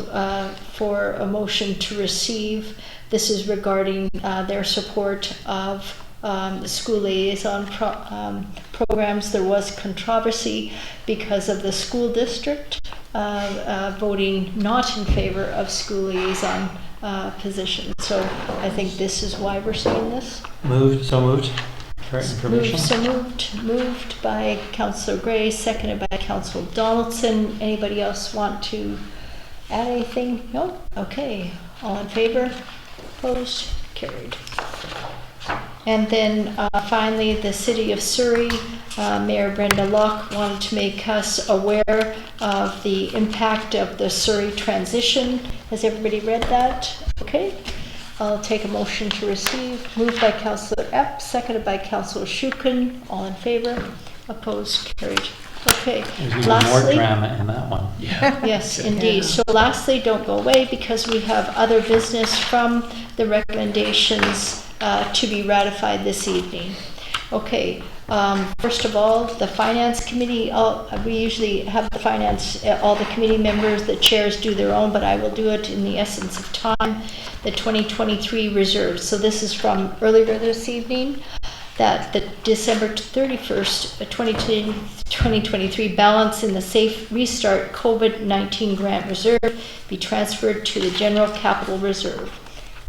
Speaker 1: for a motion to receive. This is regarding their support of the school liaison programs. There was controversy because of the school district voting not in favor of school liaison positions. So I think this is why we're seeing this.
Speaker 2: So moved. For information.
Speaker 1: Moved by Councillor Gray, seconded by Councillor Donaldson. Anybody else want to add anything? No? Okay. All in favor? Opposed? Carried. And then finally, the City of Surrey, Mayor Brenda Locke wanted to make us aware of the impact of the Surrey transition. Has everybody read that? Okay. I'll take a motion to receive. Moved by Councillor Epp, seconded by Councillor Shukin. All in favor? Opposed? Carried. Okay.
Speaker 2: There's even more
Speaker 1: Lastly,
Speaker 2: drama in that one.
Speaker 7: Yeah.
Speaker 1: yes, indeed. So lastly, don't go away because we have other business from the recommendations to be ratified this evening. Okay. First of all, the Finance Committee, we usually have the Finance, all the committee members, the chairs do their own, but I will do it in the essence of time. The 2023 reserves. So this is from earlier this evening, that the December 31st, 2023 balance in the Safe Restart COVID-19 Grant Reserve be transferred to the General Capital Reserve.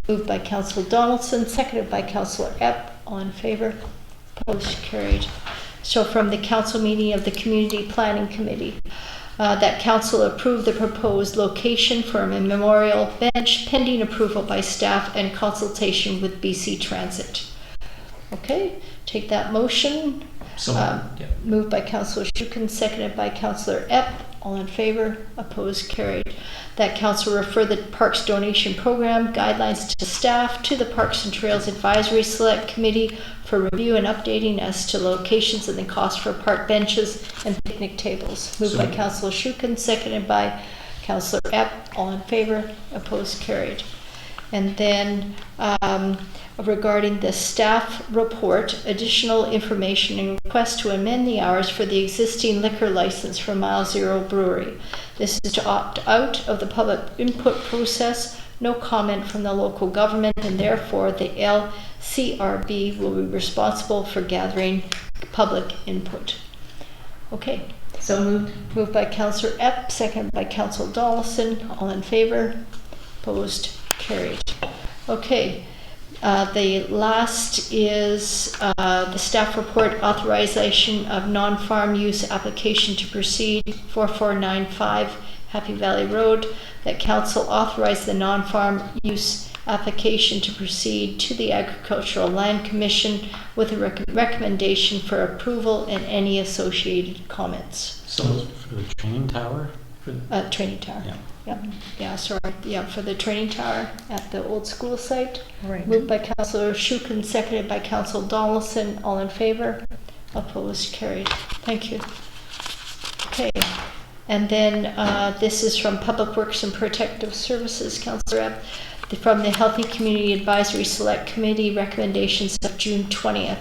Speaker 1: Moved by Councillor Donaldson, seconded by Councillor Epp. All in favor? Opposed? Carried. So from the council meeting of the Community Planning Committee, that council approved the proposed location for a memorial bench pending approval by staff and consultation with BC Transit. Okay, take that motion.
Speaker 7: So, yeah.
Speaker 1: Moved by Councillor Shukin, seconded by Councillor Epp. All in favor? Opposed? Carried. That council refer the Parks Donation Program guidelines to staff to the Parks and Trails Advisory Select Committee for review and updating as to locations and the cost for park benches and picnic tables. Moved by Councillor Shukin, seconded by Councillor Epp. All in favor? Opposed? Carried. And then regarding the staff report, additional information and request to amend the hours for the existing liquor license for Mile Zero Brewery. This is to opt out of the public input process, no comment from the local government, and therefore the LCRB will be responsible for gathering public input. Okay.
Speaker 6: So moved.
Speaker 1: Moved by Councillor Epp, seconded by Councillor Donaldson. All in favor? Opposed? Carried. Okay. The last is the staff report authorization of non-farm use application to proceed 4495 Happy Valley Road. That council authorized the non-farm use application to proceed to the Agricultural Land Commission with a recommendation for approval and any associated comments.
Speaker 2: So for the training tower?
Speaker 1: Training tower.
Speaker 2: Yeah.
Speaker 1: Yeah, sorry. Yeah, for the training tower at the old school site.
Speaker 6: Right.
Speaker 1: Moved by Councillor Shukin, seconded by Councillor Donaldson. All in favor? Opposed? Carried. Thank you. Okay. And then this is from Public Works and Protective Services, Councillor Epp, from the Healthy Community Advisory Select Committee recommendations of June 20th.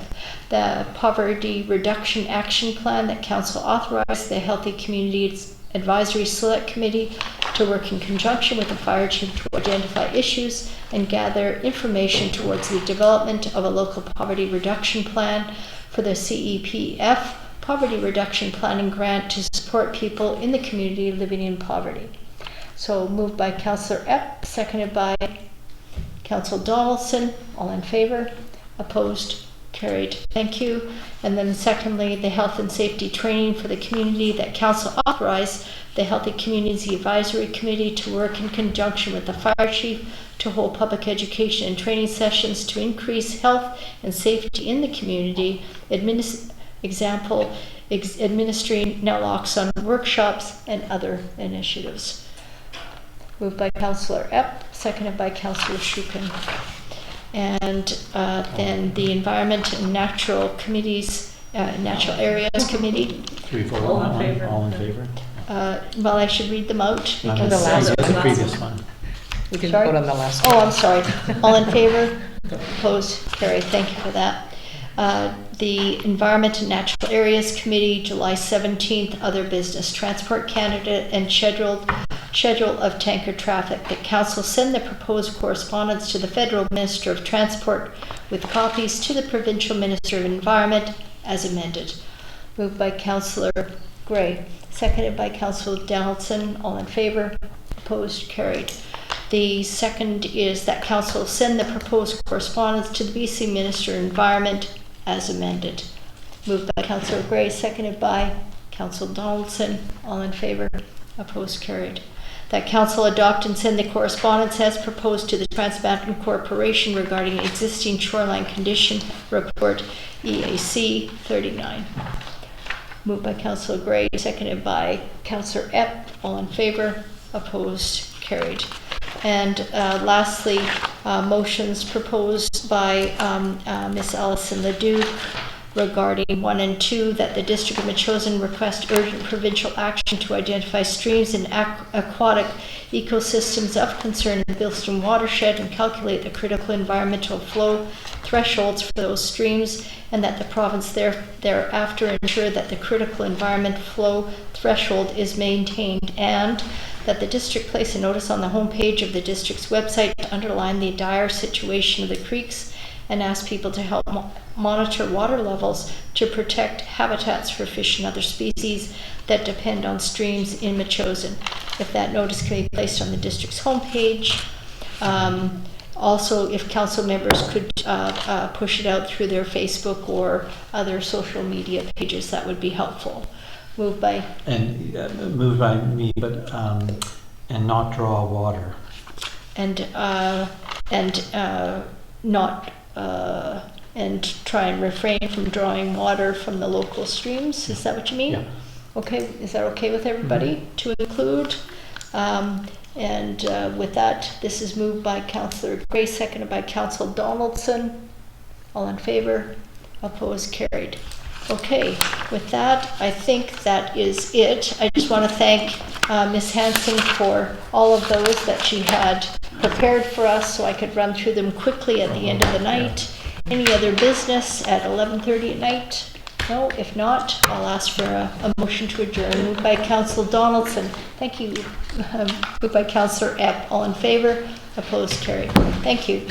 Speaker 1: The Poverty Reduction Action Plan that Council authorized the Healthy Communities Advisory Select Committee to work in conjunction with the Fire Chief to identify issues and gather information towards the development of a local poverty reduction plan for the CEPF Poverty Reduction Planning Grant to support people in the community living in poverty. So moved by Councillor Epp, seconded by Councillor Donaldson. All in favor? Opposed? Carried. Thank you. And then secondly, the health and safety training for the community that Council authorized the Healthy Communities Advisory Committee to work in conjunction with the Fire Chief to hold public education and training sessions to increase health and safety in the community. Administering naloxone workshops and other initiatives. Moved by Councillor Epp, seconded by Councillor Schuken. And then the Environment and Natural Committees, Natural Areas Committee.
Speaker 2: Do we vote on that one? All in favor?
Speaker 1: Well, I should read them out
Speaker 2: No,
Speaker 1: because
Speaker 6: the last
Speaker 2: the previous one.
Speaker 6: We can
Speaker 1: Sorry?
Speaker 6: vote on the last
Speaker 1: Oh,
Speaker 6: one.
Speaker 1: I'm sorry. All in favor? Opposed? Carried. Thank you for that. The Environment and Natural Areas Committee, July 17th, other business, Transport Canada and schedule of tanker traffic. That Council send the proposed correspondence to the Federal Minister of Transport with copies to the Provincial Minister of Environment as amended. Moved by Councillor Gray, seconded by Councillor Donaldson. All in favor? Opposed? Carried. The second is that Council send the proposed correspondence to the BC Minister of Environment as amended. Moved by Councillor Gray, seconded by Councillor Donaldson. All in favor? Opposed? Carried. That Council adopt and send the correspondence as proposed to the Trans Mountain Corporation regarding existing shoreline condition report EAC 39. Moved by Councillor Gray, seconded by Councillor Epp. All in favor? Opposed? Carried. And lastly, motions proposed by Ms. Alison Ledoux regarding 1 and 2, that the District of Metchosin request urgent provincial action to identify streams and aquatic ecosystems of concern in the Bilston watershed and calculate the critical environmental flow thresholds for those streams, and that the province thereafter ensure that the critical environment flow threshold is maintained, and that the district place a notice on the homepage of the district's website to underline the dire situation of the creeks and ask people to help monitor water levels to protect habitats for fish and other species that depend on streams in Metchosin. If that notice can be placed on the district's homepage. Also, if council members could push it out through their Facebook or other social media pages, that would be helpful. Moved by
Speaker 2: me, but and not draw water.
Speaker 1: And try and refrain from drawing water from the local streams. Is that what you mean?
Speaker 2: Yeah.
Speaker 1: Okay. Is that okay with everybody to include? With that, this is moved by Councillor Gray, seconded by Councillor Donaldson. All in favor? Opposed? Carried. Okay, with that, I think that is it. I just want to thank Ms. Hanson for all of those that she had prepared for us so I could run through them quickly at the end of the night. Any other business at 11:30 at night? No, if not, I'll ask for a motion to adjourn. Moved by Councillor Donaldson. Thank you. Moved by Councillor Epp. All in favor? Opposed? Carried. Thank you.